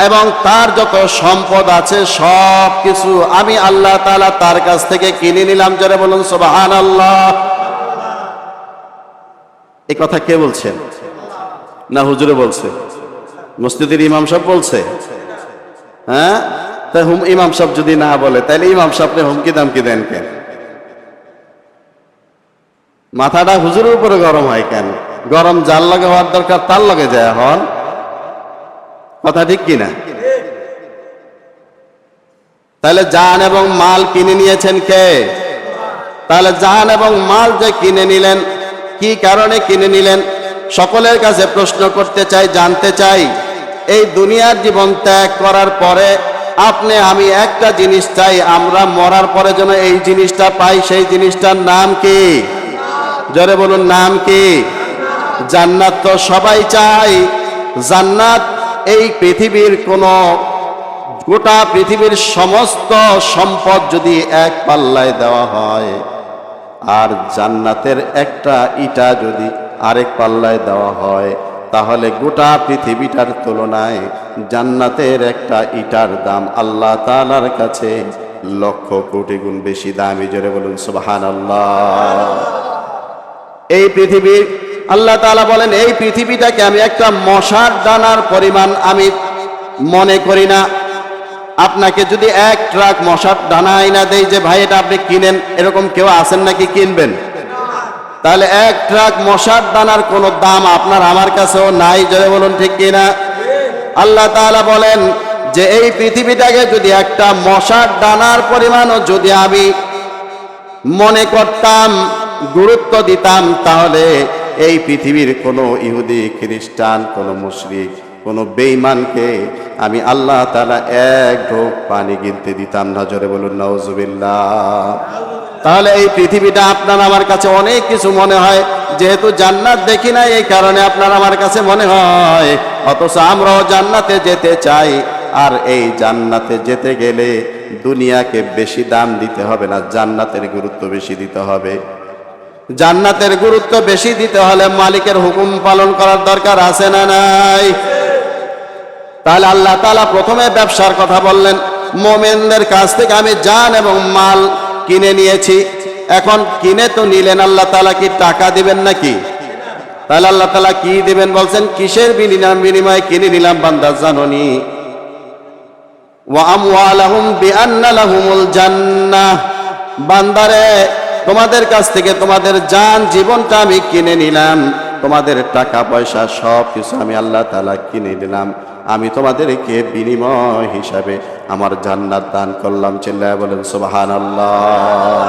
S1: এবং তার যত সম্পদ আছে সব কিছু আমি আল্লাহ তাআলা তার কাছ থেকে কিনে নিলাম। জোরে বলুন সুবহানাল্লাহ। এই কথা কে বলছেন? না হুজুরে বলছে? মসজিদের ইমাম সাহেব বলছে? হ্যাঁ, তাই ইমাম সাহেব যদি না বলে তাহলে ইমাম সাহেবকে হুমকি দামকি দেন কেন? মাথাটা হুজুরের উপরে গরম হয় কেন? গরম যার লাগে হওয়ার দরকার তার লগে যায় হন। কথা ঠিক কিনা? তাহলে জান এবং মাল কিনে নিয়েছেন কে? তাহলে জান এবং মাল যে কিনে নিলেন, কি কারণে কিনে নিলেন? সকলের কাছে প্রশ্ন করতে চাই, জানতে চাই। এই দুনিয়ার জীবন ত্যাগ করার পরে আপনি আমি একটা জিনিস চাই, আমরা মরার পরে যেন এই জিনিসটা পাই। সেই জিনিসটার নাম কি? জোরে বলুন, নাম কি? জান্নাত তো সবাই চাই। জান্নাত এই পৃথিবীর কোনো, গোটা পৃথিবীর সমস্ত সম্পদ যদি এক পাল্লায় দেওয়া হয়, আর জান্নাতের একটা ইটা যদি আরেক পাল্লায় দেওয়া হয়, তাহলে গোটা পৃথিবীটার তুলনায় জান্নাতের একটা ইটার দাম আল্লাহ তাআলার কাছে লক্ষ কোটি গুণ বেশি দামি। জোরে বলুন সুবহানাল্লাহ। এই পৃথিবী, আল্লাহ তাআলা বলেন, এই পৃথিবীটাকে আমি একটা মশার দানার পরিমাণ আমি মনে করি না। আপনাকে যদি এক ট্রাক মশার দানা আইনা দেই যে ভাই এটা আপনি কিনেন, এরকম কেউ আছেন নাকি কিনবেন? তাহলে এক ট্রাক মশার দানার কোনো দাম আপনার আমার কাছেও নাই। জোরে বলুন ঠিক কিনা? আল্লাহ তাআলা বলেন যে এই পৃথিবীটাকে যদি একটা মশার দানার পরিমাণও যদি আমি মনে করতাম, গুরুত্ব দিতাম, তাহলে এই পৃথিবীর কোনো ইহুদি, খ্রিস্টান, কোনো মুশরিক, কোনো বেঈমানকে আমি আল্লাহ তাআলা এক ঢোক পানি কিনতে দিতাম না। জোরে বলুন নাউজুবিল্লাহ। তাহলে এই পৃথিবীটা আপনার আমার কাছে অনেক কিছু মনে হয়, যেহেতু জান্নাত দেখি না এই কারণে আপনার আমার কাছে মনে হয়। অথচ আমরাও জান্নাতে যেতে চাই, আর এই জান্নাতে যেতে গেলে দুনিয়াকে বেশি দাম দিতে হবে না, জান্নাতের গুরুত্ব বেশি দিতে হবে। জান্নাতের গুরুত্ব বেশি দিতে হলে মালিকের হুকুম পালন করার দরকার আছে না নাই? তাহলে আল্লাহ তাআলা প্রথমে ব্যবসার কথা বললেন। মুমিনদের কাছ থেকে আমি জান এবং মাল কিনে নিয়েছি। এখন কিনে তো নিলেন, আল্লাহ তাআলা কি টাকা দিবেন নাকি? তাহলে আল্লাহ তাআলা কি দিবেন বলছেন? কিসের বিনিময়ে কিনে নিলাম বান্দা জানোনি? ওয়া আমওয়ালাহুম বিআন্না লাহুমুল জান্নাহ। বান্দারে, তোমাদের কাছ থেকে তোমাদের জান জীবনটা আমি কিনে নিলাম, তোমাদের টাকা পয়সা সব কিছু আমি আল্লাহ তাআলা কিনে নিলাম। আমি তোমাদেরকে বিনিময় হিসাবে আমার জান্নাত দান করলাম। চিল্লায়া বলেন সুবহানাল্লাহ।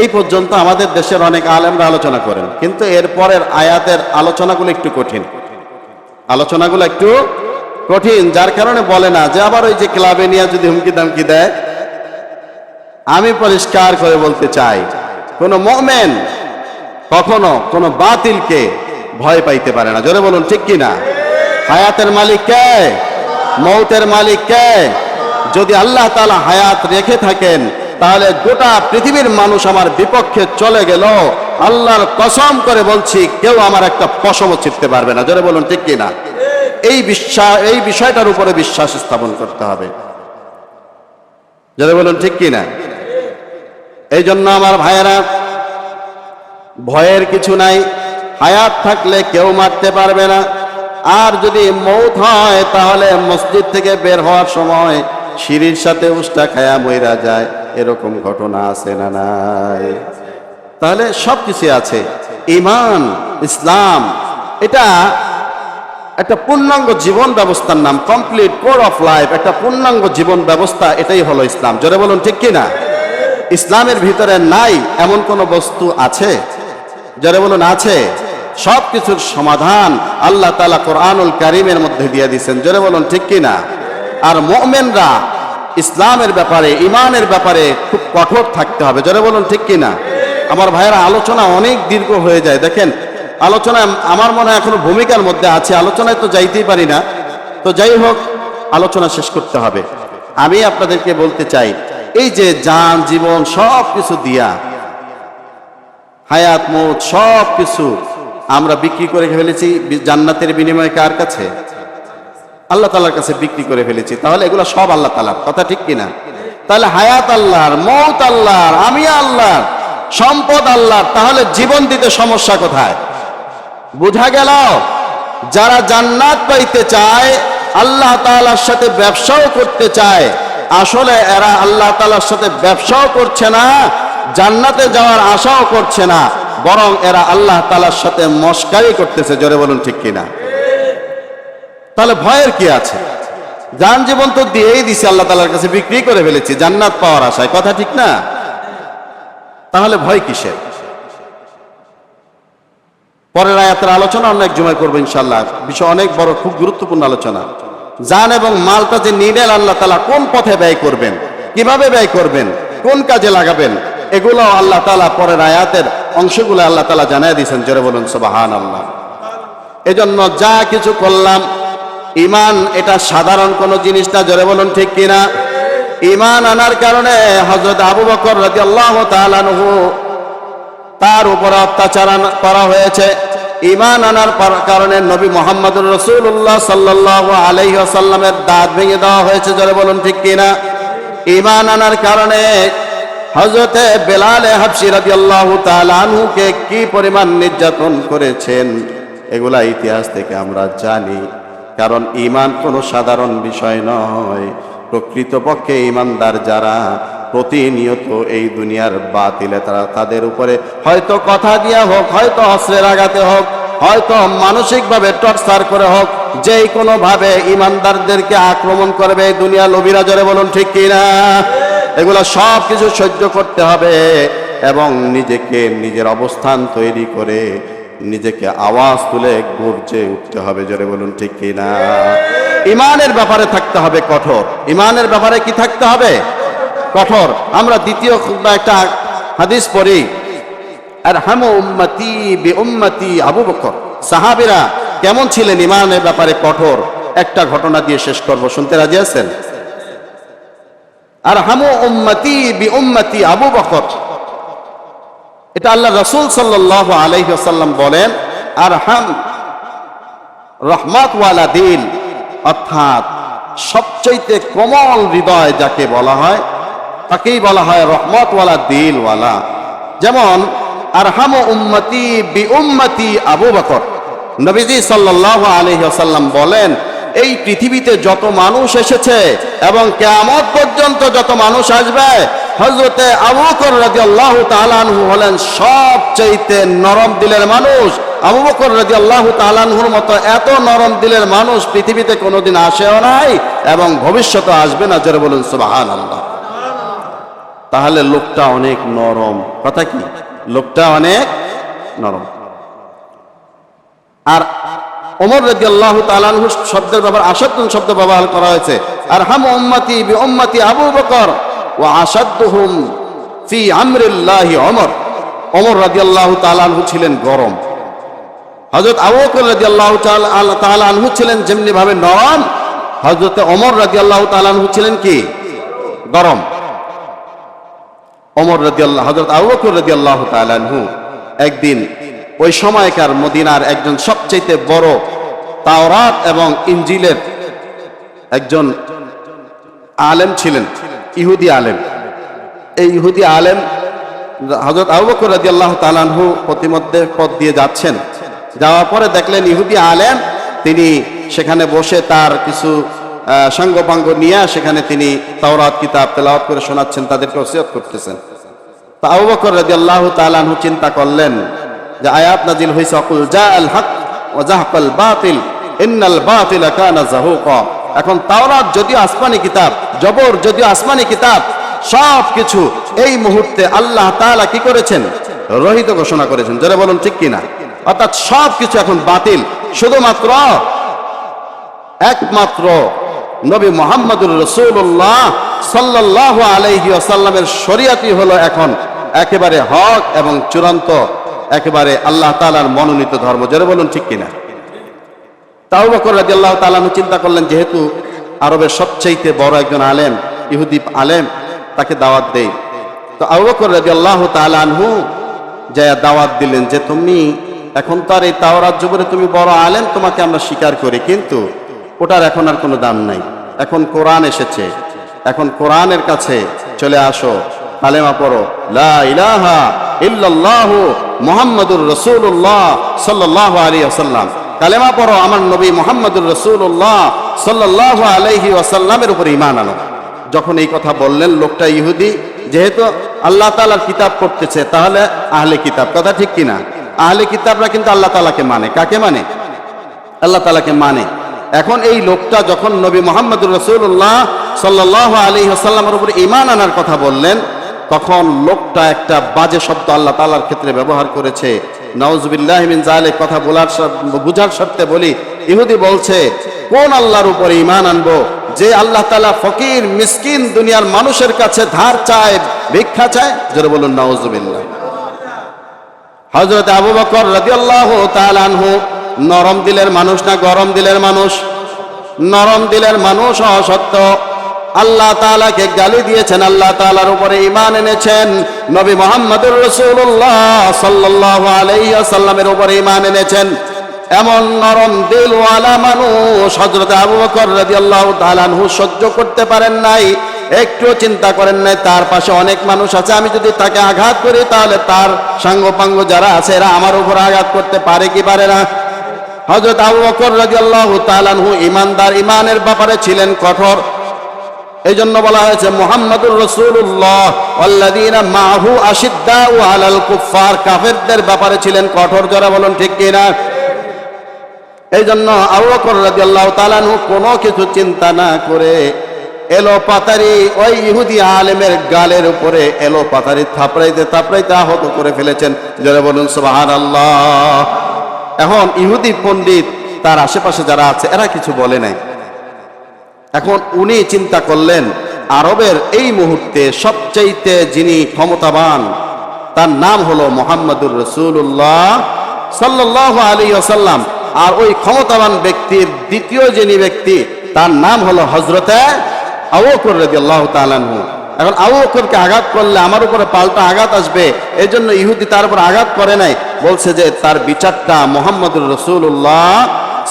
S1: এই পর্যন্ত আমাদের দেশের অনেক আলেমরা আলোচনা করেন, কিন্তু এরপরের আয়াতের আলোচনাগুলো একটু কঠিন। আলোচনাগুলো একটু কঠিন, যার কারণে বলে না যে আবার ওই যে ক্লাবে নিয়ে যদি হুমকি দামকি দেয়। আমি পরিষ্কার করে বলতে চাই, কোন মুমিন কখনো কোন বাতিলকে ভয় পাইতে পারে না। জোরে বলুন ঠিক কিনা? হায়াতের মালিক কে? মৌতের মালিক কে? যদি আল্লাহ তাআলা হায়াত রেখে থাকেন, তাহলে গোটা পৃথিবীর মানুষ আমার বিপক্ষে চলে গেল, আল্লাহর কসম করে বলছি কেউ আমার একটা পশমও ছিঁড়তে পারবে না। জোরে বলুন ঠিক কিনা? এই বিষয়টার উপরে বিশ্বাস স্থাপন করতে হবে। জোরে বলুন ঠিক কিনা? এই জন্য আমার ভাইয়েরা, ভয়ের কিছু নাই। হায়াত থাকলে কেউ মারতে পারবে না। আর যদি মৌত হয়, তাহলে মসজিদ থেকে বের হওয়ার সময় সিঁড়ির সাথে উষ্টা খায়া মইরা যায়, এরকম ঘটনা আছে না নাই? তাহলে সব কিছু আছে। ঈমান, ইসলাম, এটা একটা পূর্ণাঙ্গ জীবন ব্যবস্থার নাম, কমপ্লিট কোড অফ লাইফ, একটা পূর্ণাঙ্গ জীবন ব্যবস্থা, এটাই হলো ইসলাম। জোরে বলুন ঠিক কিনা? ইসলামের ভিতরে নাই এমন কোন বস্তু আছে? জোরে বলুন আছে। সব কিছুর সমাধান আল্লাহ তাআলা কোরআনুল কারীমের মধ্যে দিয়ে দিয়েছেন। জোরে বলুন ঠিক কিনা? আর মুমিনরা ইসলামের ব্যাপারে, ঈমানের ব্যাপারে খুব কঠোর থাকতে হবে। জোরে বলুন ঠিক কিনা? আমার ভাইয়েরা, আলোচনা অনেক দীর্ঘ হয়ে যায়। দেখেন, আলোচনা আমার মনে হয় এখনো ভূমিকার মধ্যে আছে, আলোচনায় তো যাইতেই পারি না। তো যাই হোক, আলোচনা শেষ করতে হবে। আমি আপনাদেরকে বলতে চাই, এই যে জান জীবন সব কিছু দিয়া, হায়াত মৌত সব কিছু আমরা বিক্রি করে ফেলেছি জান্নাতের বিনিময়ে কার কাছে? আল্লাহ তাআলার কাছে বিক্রি করে ফেলেছি। তাহলে এগুলো সব আল্লাহ তাআলার, কথা ঠিক কিনা? তাহলে হায়াত আল্লাহর, মৌত আল্লাহর, আমি আল্লাহর, সম্পদ আল্লাহর, তাহলে জীবন দিতে সমস্যা কোথায়? বুঝা গেল? যারা জান্নাত পাইতে চায়, আল্লাহ তাআলার সাথে ব্যবসাও করতে চায়, আসলে এরা আল্লাহ তাআলার সাথে ব্যবসাও করছে না, জান্নাতে যাওয়ার আশাও করছে না, বরং এরা আল্লাহ তাআলার সাথে মশকারি করতেছে। জোরে বলুন ঠিক কিনা? তাহলে ভয়ের কি আছে? জান জীবন তো দিয়েই দিছি, আল্লাহ তাআলার কাছে বিক্রি করে ফেলেছি জান্নাত পাওয়ার আশায়, কথা ঠিক না? তাহলে ভয় কিসের? পরের আয়াতের আলোচনা অন্য এক জুমায় করবো ইনশাআল্লাহ। বিষয় অনেক বড়, খুব গুরুত্বপূর্ণ আলোচনা। জান এবং মালটা যে নিলেন আল্লাহ তাআলা, কোন পথে ব্যয় করবেন, কিভাবে ব্যয় করবেন, কোন কাজে লাগাবেন, এগুলো আল্লাহ তাআলা পরের আয়াতের অংশগুলো আল্লাহ তাআলা জানায় দিয়েছেন। জোরে বলুন সুবহানাল্লাহ। এজন্য যা কিছু করলাম, ঈমান এটা সাধারণ কোনো জিনিস না। জোরে বলুন ঠিক কিনা? ঈমান আনার কারণে হযরত আবু বকর রাদিয়াল্লাহু তাআলা আনহু তার উপর অত্যাচার করা হয়েছে। ঈমান আনার কারণে নবী মুহাম্মদুর রাসূলুল্লাহ সাল্লাল্লাহু আলাইহি ওয়াসাল্লামের দাঁত ভেঙে দেওয়া হয়েছে। জোরে বলুন ঠিক কিনা? ঈমান আনার কারণে হযরতে বেলাল হাবশী রাদিয়াল্লাহু তাআলা আনহুকে কি পরিমাণ নির্যাতন করেছেন, এগুলা ইতিহাস থেকে আমরা জানি। কারণ ঈমান কোনো সাধারণ বিষয় নয়। প্রকৃতপক্ষে ঈমানদার যারা, প্রতিনিয়ত এই দুনিয়ার বাতিলে তাদের উপরে হয়তো কথা দিয়া হোক, হয়তো অস্ত্রের আঘাতে হোক, হয়তো মানসিকভাবে টর্চার করে হোক, যেই কোনো ভাবে ঈমানদারদেরকে আক্রমণ করবে এই দুনিয়া লোভীরা। জোরে বলুন ঠিক কিনা? এগুলা সব কিছু সহ্য করতে হবে এবং নিজেকে, নিজের অবস্থান তৈরি করে নিজেকে আওয়াজ তুলে গর্জে উঠতে হবে। জোরে বলুন ঠিক কিনা? ঈমানের ব্যাপারে থাকতে হবে কঠোর। ঈমানের ব্যাপারে কি থাকতে হবে? কঠোর। আমরা দ্বিতীয় একটা হাদিস পড়ি, আরহামু উম্মতি বিউম্মতি আবু বকর। সাহাবীরা কেমন ছিলেন ঈমানের ব্যাপারে কঠোর, একটা ঘটনা দিয়ে শেষ করব, শুনতে রাজি আছেন? আরহামু উম্মতি বিউম্মতি আবু বকর, এটা আল্লাহ রাসূল সাল্লাল্লাহু আলাইহি ওয়াসাল্লাম বলেন। আরহাম রহমত ওয়ালা দিল, অর্থাৎ সবচাইতে কোমল হৃদয় যাকে বলা হয় তাকেই বলা হয় রহমত ওয়ালা দিল ওয়ালা। যেমন আরহামু উম্মতি বিউম্মতি আবু বকর, নবীজি সাল্লাল্লাহু আলাইহি ওয়াসাল্লাম বলেন, এই পৃথিবীতে যত মানুষ এসেছে এবং কিয়ামত পর্যন্ত যত মানুষ আসবে, হযরতে আবু বকর রাদিয়াল্লাহু তাআলা আনহু হলেন সবচাইতে নরম দিলের মানুষ। আবু বকর রাদিয়াল্লাহু তাআলা আনহুর মতো এত নরম দিলের মানুষ পৃথিবীতে কোনোদিন আসেও নাই এবং ভবিষ্যতে আসবে না। জোরে বলুন সুবহানাল্লাহ। তাহলে লোকটা অনেক নরম, কথা কি? লোকটা অনেক নরম। আর ওমর রাদিয়াল্লাহু তাআলা আনহু শব্দের ব্যবহার আসাদ্দুন শব্দ ব্যবহার করা হয়েছে। আরহামু উম্মতি বিউম্মতি আবু বকর ওয়া আসাদ্দুহুম ফি আমরিল্লাহি ওমর। ওমর রাদিয়াল্লাহু তাআলা আনহু ছিলেন গরম, হযরত আবু বকর রাদিয়াল্লাহু তাআলা আনহু ছিলেন যেমনি ভাবে নরম, হযরত ওমর রাদিয়াল্লাহু তাআলা আনহু ছিলেন কি? গরম। ওমর রাদিয়াল্লাহু, হযরত আবু বকর রাদিয়াল্লাহু তাআলা আনহু একদিন ওই সময়কার মদিনার একজন সবচেয়ে বড় তাওরাত এবং ইনজিলের একজন আলেম ছিলেন, ইহুদি আলেম। এই ইহুদি আলেম হযরত আবু বকর রাদিয়াল্লাহু তাআলা আনহু প্রতিমধ্যে পথ দিয়ে যাচ্ছেন, যাওয়ার পরে দেখলেন ইহুদি আলেম তিনি সেখানে বসে তার কিছু সাঙ্গপাঙ্গ নিয়ে সেখানে তিনি তাওরাত কিতাব তেলাওয়াত করে শোনাচ্ছেন, তাদেরকে ওসিয়ত করতেছেন। তো আবু বকর রাদিয়াল্লাহু তাআলা আনহু চিন্তা করলেন যে আয়াত নাজিল হইছে, আকুল জাআল হক ওয়া যাহাকাল বাতিল ইন্নাল বাতিলা কানা যাহুকা। এখন তাওরাত যদিও আসমানি কিতাব, জবর যদিও আসমানি কিতাব, সব কিছু এই মুহূর্তে আল্লাহ তাআলা কি করেছেন? রহিত ঘোষণা করেছেন। জোরে বলুন ঠিক কিনা? অর্থাৎ সব কিছু এখন বাতিল, শুধুমাত্র একমাত্র নবী মুহাম্মদুর রাসূলুল্লাহ সাল্লাল্লাহু আলাইহি ওয়াসাল্লামের শরীয়তই হলো এখন একেবারে হক এবং চূড়ান্ত, একেবারে আল্লাহ তাআলার মনোনীত ধর্ম। জোরে বলুন ঠিক কিনা? আবু বকর রাদিয়াল্লাহু তাআলা চিন্তা করলেন, যেহেতু আরবের সবচেয়ে বড় একজন আলেম, ইহুদি আলেম, তাকে দাওয়াত দেই। তো আবু বকর রাদিয়াল্লাহু তাআলা আনহু যায় দাওয়াত দিলেন যে তুমি এখন তো আর এই তাওরাত জবরে তুমি বড় আলেম, তোমাকে আমরা স্বীকার করি, কিন্তু ওটার এখন আর কোনো দাম নাই। এখন কোরআন এসেছে, এখন কোরআনের কাছে চলে আসো, কালেমা পড়ো, লা ইলাহা ইল্লাল্লাহু মুহাম্মাদুর রাসূলুল্লাহ সাল্লাল্লাহু আলাইহি ওয়াসাল্লাম। কালেমা পড়ো, আমার নবী মুহাম্মদুর রাসূলুল্লাহ সাল্লাল্লাহু আলাইহি ওয়াসাল্লামের উপর ঈমান আনো। যখন এই কথা বললেন, লোকটা ইহুদি, যেহেতু আল্লাহ তাআলার কিতাব পড়তেছে, তাহলে আহলে কিতাব, কথা ঠিক কিনা? আহলে কিতাবরা কিন্তু আল্লাহ তাআলাকে মানে। কাকে মানে? আল্লাহ তাআলাকে মানে। এখন এই লোকটা যখন নবী মুহাম্মদুর রাসূলুল্লাহ সাল্লাল্লাহু আলাইহি ওয়াসাল্লামের উপর ঈমান আনার কথা বললেন, তখন লোকটা একটা বাজে শব্দ আল্লাহ তাআলার ক্ষেত্রে ব্যবহার করেছে। নাউযুবিল্লাহি মিন যালিক, কথা বুঝার শর্তে বলি, ইহুদি বলছে, কোন আল্লাহর উপর ঈমান আনবো যে আল্লাহ তাআলা ফকির মিসকিন দুনিয়ার মানুষের কাছে ধার চায়, ভিক্ষা চায়? জোরে বলুন নাউযুবিল্লাহ। হযরত আবু বকর রাদিয়াল্লাহু তাআলা আনহু নরম দিলের মানুষ না গরম দিলের মানুষ? নরম দিলের মানুষ হওয়া সত্ত্বেও আল্লাহ তাআলাকে গালি দিয়েছেন, আল্লাহ তাআলার উপরে ঈমান এনেছেন, নবী মুহাম্মদুর রাসূলুল্লাহ সাল্লাল্লাহু আলাইহি ওয়াসাল্লামের উপরে ঈমান এনেছেন। এমন নরম দিলওয়ালা মানুষ হযরত আবু বকর রাদিয়াল্লাহু তাআলা আনহু সহ্য করতে পারেন নাই, একটু চিন্তা করেন নাই তার পাশে অনেক মানুষ আছে, আমি যদি তাকে আঘাত করি তাহলে তার সাঙ্গপাঙ্গ যারা আছে এরা আমার উপর আঘাত করতে পারে কি পারে না? হযরত আবু বকর রাদিয়াল্লাহু তাআলা আনহু ঈমানদার, ঈমানের ব্যাপারে ছিলেন কঠোর। এই জন্য বলা হয়েছে মুহাম্মদুর রাসূলুল্লাহ ওয়াল্লাযীনা মাআহু আশিদ্দাউ আলাল কুফফার, কাফেরদের ব্যাপারে ছিলেন কঠোর। যারা বলুন ঠিক কিনা? এই জন্য আবু বকর রাদিয়াল্লাহু তাআলা আনহু কোনো কিছু চিন্তা না করে এলো পাতারি ওই ইহুদি আলেমের গালের উপরে এলো পাতারি থাপড়াইতে থাপড়াইতে আহত করে ফেলেছেন। যারা বলুন সুবহানাল্লাহ। এখন ইহুদি পণ্ডিত তার আশেপাশে যারা আছে এরা কিছু বলে নাই। এখন উনি চিন্তা করলেন, আরবের এই মুহূর্তে সবচাইতে যিনি ক্ষমতাবান তার নাম হলো মুহাম্মদুর রাসূলুল্লাহ সাল্লাল্লাহু আলাইহি ওয়াসাল্লাম, আর ওই ক্ষমতাবান ব্যক্তির দ্বিতীয় যিনি ব্যক্তি তার নাম হলো হযরতে আবু বকর রাদিয়াল্লাহু তাআলা আনহু। এখন আবু বকরকে আঘাত করলে আমার উপরে পাল্টা আঘাত আসবে, এই জন্য ইহুদি তার উপর আঘাত করে নাই, বলছে যে তার বিচারটা মুহাম্মদুর রাসূলুল্লাহ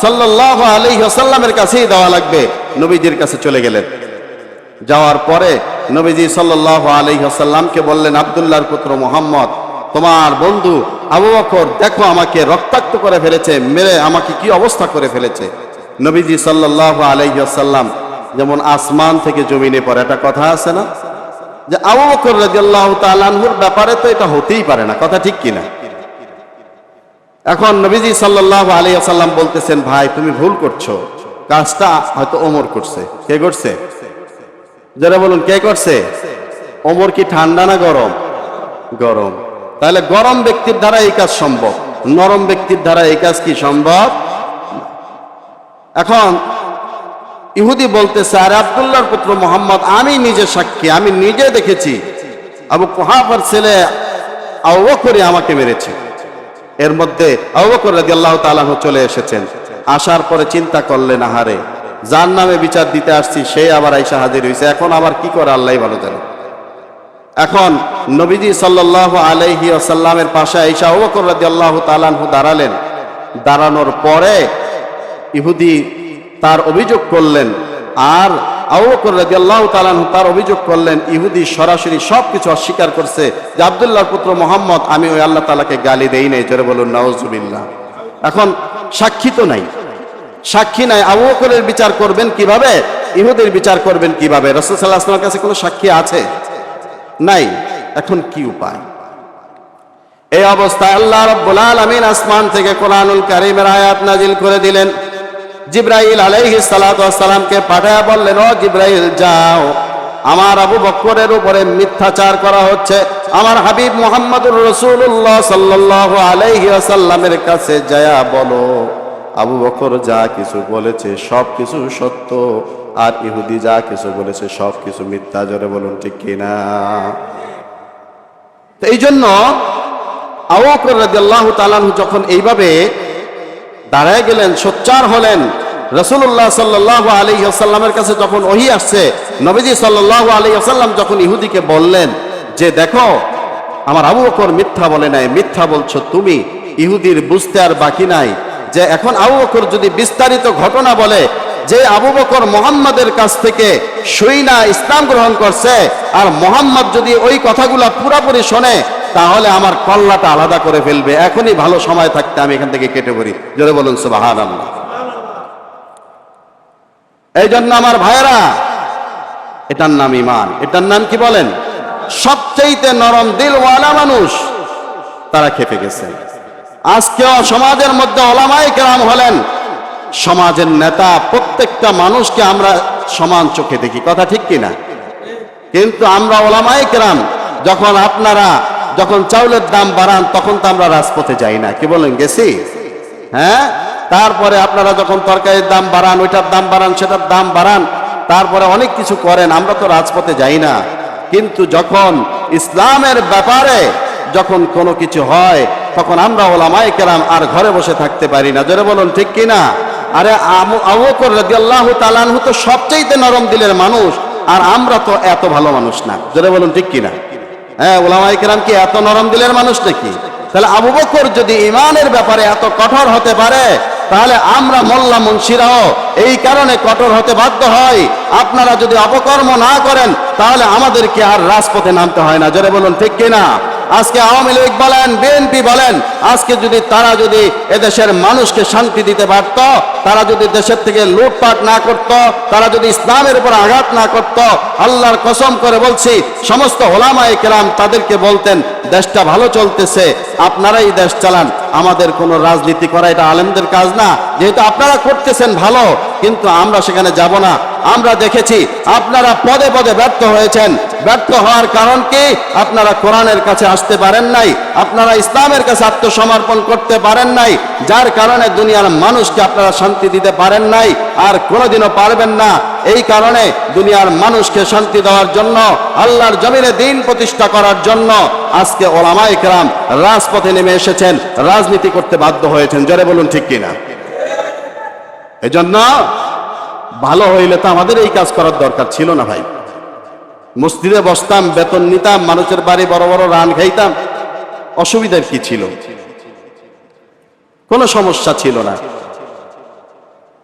S1: সাল্লাল্লাহু আলাইহি ওয়াসাল্লামের কাছেই দেওয়া লাগবে। নবীজির কাছে চলে গেলেন। যাওয়ার পরে নবীজি সাল্লাল্লাহু আলাইহি ওয়াসাল্লামকে বললেন, আব্দুল্লাহর পুত্র মুহাম্মদ, তোমার বন্ধু আবু বকর দেখো আমাকে রক্তাক্ত করে ফেলেছে, মেরে আমাকে কি অবস্থা করে ফেলেছে। নবীজি সাল্লাল্লাহু আলাইহি ওয়াসাল্লাম যেমন আসমান থেকে জমিনে পড়ে, একটা কথা আছে না যে আবু বকর রাদিয়াল্লাহু তাআলা আনহুর ব্যাপারে তো এটা হতেই পারে না, কথা ঠিক কিনা? এখন নবীজি সাল্লাল্লাহু আলাইহি ওয়াসাল্লাম বলতেছেন, ভাই তুমি ভুল করছো, কাজটা হয়তো ওমর করছে। কে করছে? যারা বলুন কে করছে? ওমর কি ঠান্ডা না গরম? গরম। তাহলে গরম ব্যক্তির দ্বারা এই কাজ সম্ভব, নরম ব্যক্তির দ্বারা এই কাজ কি সম্ভব? এখন ইহুদি বলতেছে, আরে আব্দুল্লাহর পুত্র মুহাম্মদ, আমি নিজে সাক্ষী, আমি নিজে দেখেছি আবু কুহাফার ছেলে আবু বকরই আমাকে মেরেছে। এর মধ্যে আবু বকর রাদিয়াল্লাহু তাআলা চলে এসেছেন। আসার পরে চিন্তা করলেন, আহারে যার নামে বিচার দিতে আসছি সেই আবার আইসা হাজির হয়েছে, এখন আবার কি করে আল্লাহই ভালো জানে। এখন নবীজি সাল্লাল্লাহু আলাইহি ওয়াসাল্লামের পাশে আইসা আবু বকর রাদিয়াল্লাহু তাআলা দাঁড়ালেন। দাঁড়ানোর পরে ইহুদি তার অভিযোগ করলেন, আর আবু বকর রাদিয়াল্লাহু তাআলা তার অভিযোগ করলেন। ইহুদি সরাসরি সবকিছু অস্বীকার করছে যে আব্দুল্লাহর পুত্র মুহাম্মদ, আমি ওই আল্লাহ তাআলাকে গালি দেই নাই। জোরে বলুন নাউজুবিল্লাহ। এখন সাক্ষী তো নাই, সাক্ষী নাই, আবু বকরের বিচার করবেন কিভাবে? ইহুদির বিচার করবেন কিভাবে? রাসূল সাল্লাল্লাহু আলাইহি ওয়াসাল্লামের কাছে কোনো সাক্ষী আছে? নাই। এখন কি উপায়? এই অবস্থায় আল্লাহ রাব্বুল আলামিন আসমান থেকে কোরআনুল কারীমের আয়াত নাজিল করে দিলেন। জিবরাইল আলাইহিস সালাতু ওয়াস সালামকে পাঠায়া বললেন, ও জিবরাইল যাও, আমার আবু বকরের উপরে মিথ্যাচার করা হচ্ছে, আমার হাবিব মুহাম্মদুর রাসূলুল্লাহ সাল্লাল্লাহু আলাইহি ওয়াসাল্লামের কাছে যায়া বলো আবু বকর যা কিছু বলেছে সব কিছু সত্য, আর ইহুদি যা কিছু বলেছে সব কিছু মিথ্যা। জোরে বলুন ঠিক কিনা? তো এই জন্য আবু বকর রাদিয়াল্লাহু তাআলা যখন এইভাবে দাঁড়ায় গেলেন, সোচ্চার হলেন, রাসূলুল্লাহ সাল্লাল্লাহু আলাইহি ওয়াসাল্লামের কাছে যখন ওহী আসছে, নবীজি সাল্লাল্লাহু আলাইহি ওয়াসাল্লাম যখন ইহুদিকে বললেন যে দেখো আমার আবু বকর মিথ্যা বলে নাই, মিথ্যা বলছো তুমি, ইহুদির বুঝতে আর বাকি নাই যে এখন আবু বকর যদি বিস্তারিত ঘটনা বলে যে আবু বকর মুহাম্মাদের কাছ থেকে শুইনা ইসলাম গ্রহণ করছে, আর মুহাম্মদ যদি ওই কথাগুলা পুরোপুরি শোনে তাহলে আমার কল্লাটা আলাদা করে ফেলবে। এখনই ভালো সময় থাকতে আমি এখান থেকে কেটে পড়ি। জোরে বলুন সুবহানাল্লাহ। এই জন্য আমার ভাইয়েরা, এটার নাম ঈমান। এটার নাম কি বলেন? সবচেয়ে নরম দিলওয়ালা মানুষ তারা খেপে গেছে। আজকেও সমাজের মধ্যে ওলামায়ে কেরাম হলেন সমাজের নেতা। প্রত্যেকটা মানুষকে আমরা সমান চোখে দেখি, কথা ঠিক কিনা? কিন্তু আমরা ওলামায়ে কেরাম যখন আপনারা যখন চাউলের দাম বাড়ান তখন তো আমরা রাজপথে যাই না, কি বলেন? গেছি? হ্যাঁ। তারপরে আপনারা যখন তরকারির দাম বাড়ান, ওইটার দাম বাড়ান, সেটার দাম বাড়ান, তারপরে অনেক কিছু করেন, আমরা তো রাজপথে যাই না। কিন্তু যখন ইসলামের ব্যাপারে যখন কোনো কিছু হয় তখন আমরা ওলামায়ে কেরাম আর ঘরে বসে থাকতে পারি না। জোরে বলুন ঠিক কিনা? আরে আবু বকর রাদিয়াল্লাহু তাআলা আনহু তো সবচেয়ে নরম দিলের মানুষ, আর আমরা তো এত ভালো মানুষ না। জোরে বলুন ঠিক কিনা? হ্যাঁ, ওলামায়ে কেরাম কি এত নরম দিলের মানুষ নাকি? তাহলে আবু বকর যদি ঈমানের ব্যাপারে এত কঠোর হতে পারে, তাহলে আমরা মোল্লা মুন্সিরাও এই কারণে কঠোর হতে বাধ্য হয়। আপনারা যদি অপকর্ম না করেন তাহলে আমাদেরকে আর রাজপথে নামতে হয় না। জোরে বলুন ঠিক কিনা? আজকে আওয়ামী লীগ বলেন, বিএনপি বলেন, আজকে যদি তারা যদি এদেশের মানুষকে শান্তি দিতে পারত, তারা যদি দেশের থেকে লুটপাট না করত, তারা যদি ইসলামের উপর আঘাত না করত, আল্লাহর কসম করে বলছি সমস্ত ওলামায়ে কেরাম তাদেরকে বলতেন দেশটা ভালো চলতেছে, আপনারাই দেশ চালান, আমাদের কোনো রাজনীতি করা এটা আলেমদের কাজ না। যেহেতু আপনারা করতেছেন ভালো, কিন্তু আমরা সেখানে যাব না। আমরা দেখেছি আপনারা পদে পদে ব্যর্থ হয়েছেন। ব্যর্থ হওয়ার কারণ কি? আপনারা কোরআনের কাছে আসতে পারেন নাই, আপনারা ইসলামের কাছে আত্মসমর্পণ করতে পারেন নাই, যার কারণে দুনিয়ার মানুষকে আপনারা শান্তি দিতে পারেন নাই, আর কোনোদিনও পারবেন না। এই কারণে দুনিয়ার মানুষকে শান্তি দেওয়ার জন্য, আল্লাহর জমিনে দ্বীন প্রতিষ্ঠা করার জন্য আজকে ওলামায়ে কেরাম রাজপথে নেমে এসেছেন, রাজনীতি করতে বাধ্য হয়েছেন। জোরে বলুন ঠিক কিনা? এজন্য ভালো হইলে তো আমাদের এই কাজ করার দরকার ছিল না ভাই। মসজিদে বসতাম, বেতন নিতাম, মানুষের বাড়ি বড় বড় রান খাইতাম, অসুবিধার কি ছিল? কোনো সমস্যা ছিল না।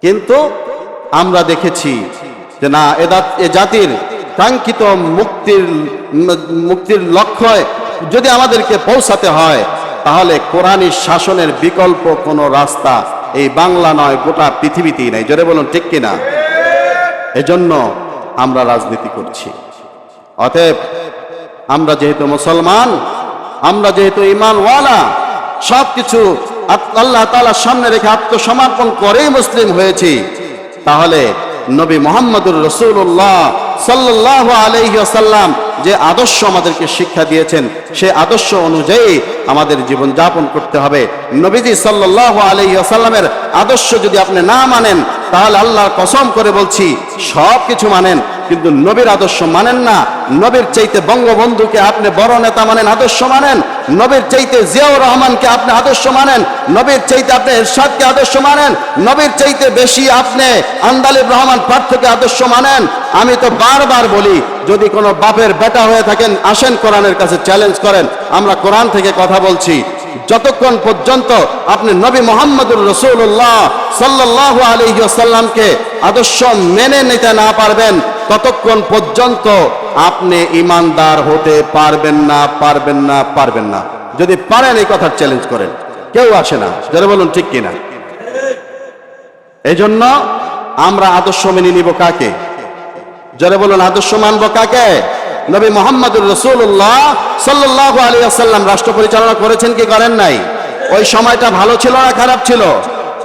S1: কিন্তু আমরা দেখেছি যে না, এ জাতির কাঙ্ক্ষিত মুক্তির লক্ষ্যে যদি আমাদেরকে পৌঁছাতে হয়, তাহলে কোরআনী শাসনের বিকল্প কোনো রাস্তা এই বাংলা নয়, গোটা পৃথিবীতেই নাই। জোরে বলুন ঠিক কিনা? এজন্য আমরা রাজনীতি করছি। অতএব আমরা যেহেতু মুসলমান, আমরা যেহেতু ঈমানওয়ালা, সবকিছু আল্লাহ তাআলার সামনে রেখে আত্মসমর্পণ করেই মুসলিম হয়েছি, তাহলে নবী মুহাম্মদুর রাসূলুল্লাহ সাল্লাল্লাহু আলাইহি ওয়াসাল্লাম যে আদর্শ আমাদেরকে শিক্ষা দিয়েছেন, সেই আদর্শ অনুযায়ী আমাদের জীবন যাপন করতে হবে। নবীজি সাল্লাল্লাহু আলাইহি ওয়াসাল্লামের আদর্শ যদি আপনি না মানেন, তাহলে আল্লাহর কসম করে বলছি সব কিছু মানেন, কিন্তু নবীর আদর্শ মানেন না। নবীর চাইতে বঙ্গবন্ধুকে আপনি বড় নেতা মানেন, আদর্শ মানেন, নবীর চাইতে জিয়াউর রহমানকে আপনি আদর্শ মানেন, নবীর চাইতে আপনি এরশাদকে আদর্শ মানেন, নবীর চাইতে বেশি আপনি আন্দালিব রহমান পার্থকে আদর্শ মানেন। আমি তো বারবার বলি, যদি কোনো বাপের বেটা হয়ে থাকেন, আসেন কোরআনের কাছে চ্যালেঞ্জ করেন। আমরা কোরআন থেকে কথা বলছি। যতক্ষণ পর্যন্ত আপনি নবী মুহাম্মদুর রাসূলুল্লাহ সাল্লাল্লাহু আলাইহি ওয়াসাল্লামকে আদর্শ মেনে নিতে না পারবেন, ততক্ষণ পর্যন্ত আপনি ঈমানদার হতে পারবেন না, পারবেন না, পারবেন না। যদি পারেন এই কথার চ্যালেঞ্জ করেন, কেউ আসে না। যারা বলুন ঠিক কিনা? এই জন্য আমরা আদর্শ মেনে নিব কাকে? যারা বলুন আদর্শ মানব কাকে? নবী মুহাম্মদুর রাসূলুল্লাহ সাল্লাল্লাহু আলাইহি ওয়াসাল্লাম রাষ্ট্র পরিচালনা করেছেন কি করেন নাই? ওই সময়টা ভালো ছিল না খারাপ ছিল?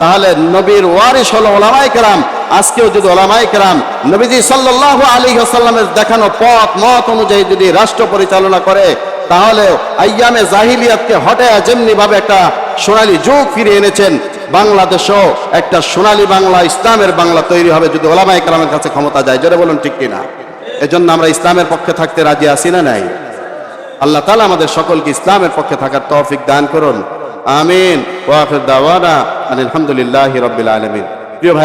S1: তাহলে নবীর ওয়ারিস হলো ওলামায়ে কেরাম। আজকেও যদি ওলামায়ে কেরাম নবীজি সাল্লাল্লাহু আলাইহি ওয়াসাল্লামের দেখানো পথ মত অনুযায়ী যদি রাষ্ট্র পরিচালনা করে, তাহলে আইয়ামে জাহিলিয়াতকে হটায়া যেমনি ভাবে একটা সোনালী যুগ ফিরে এনেছেন, বাংলাদেশও একটা সোনালী বাংলা, ইসলামের বাংলা তৈরি হবে যদি ওলামায়ে কেরামের কাছে ক্ষমতা যায়। জোরে বলুন ঠিক কিনা? এজন্য আমরা ইসলামের পক্ষে থাকতে রাজি আছি না নাই? আল্লাহ তাআলা আমাদের সকলকে ইসলামের পক্ষে থাকার তৌফিক দান করুন। আমিন। ওয়া আখির দাওয়ানা আলহামদুলিল্লাহি রাব্বিল আলামিন। প্রিয় ভাই।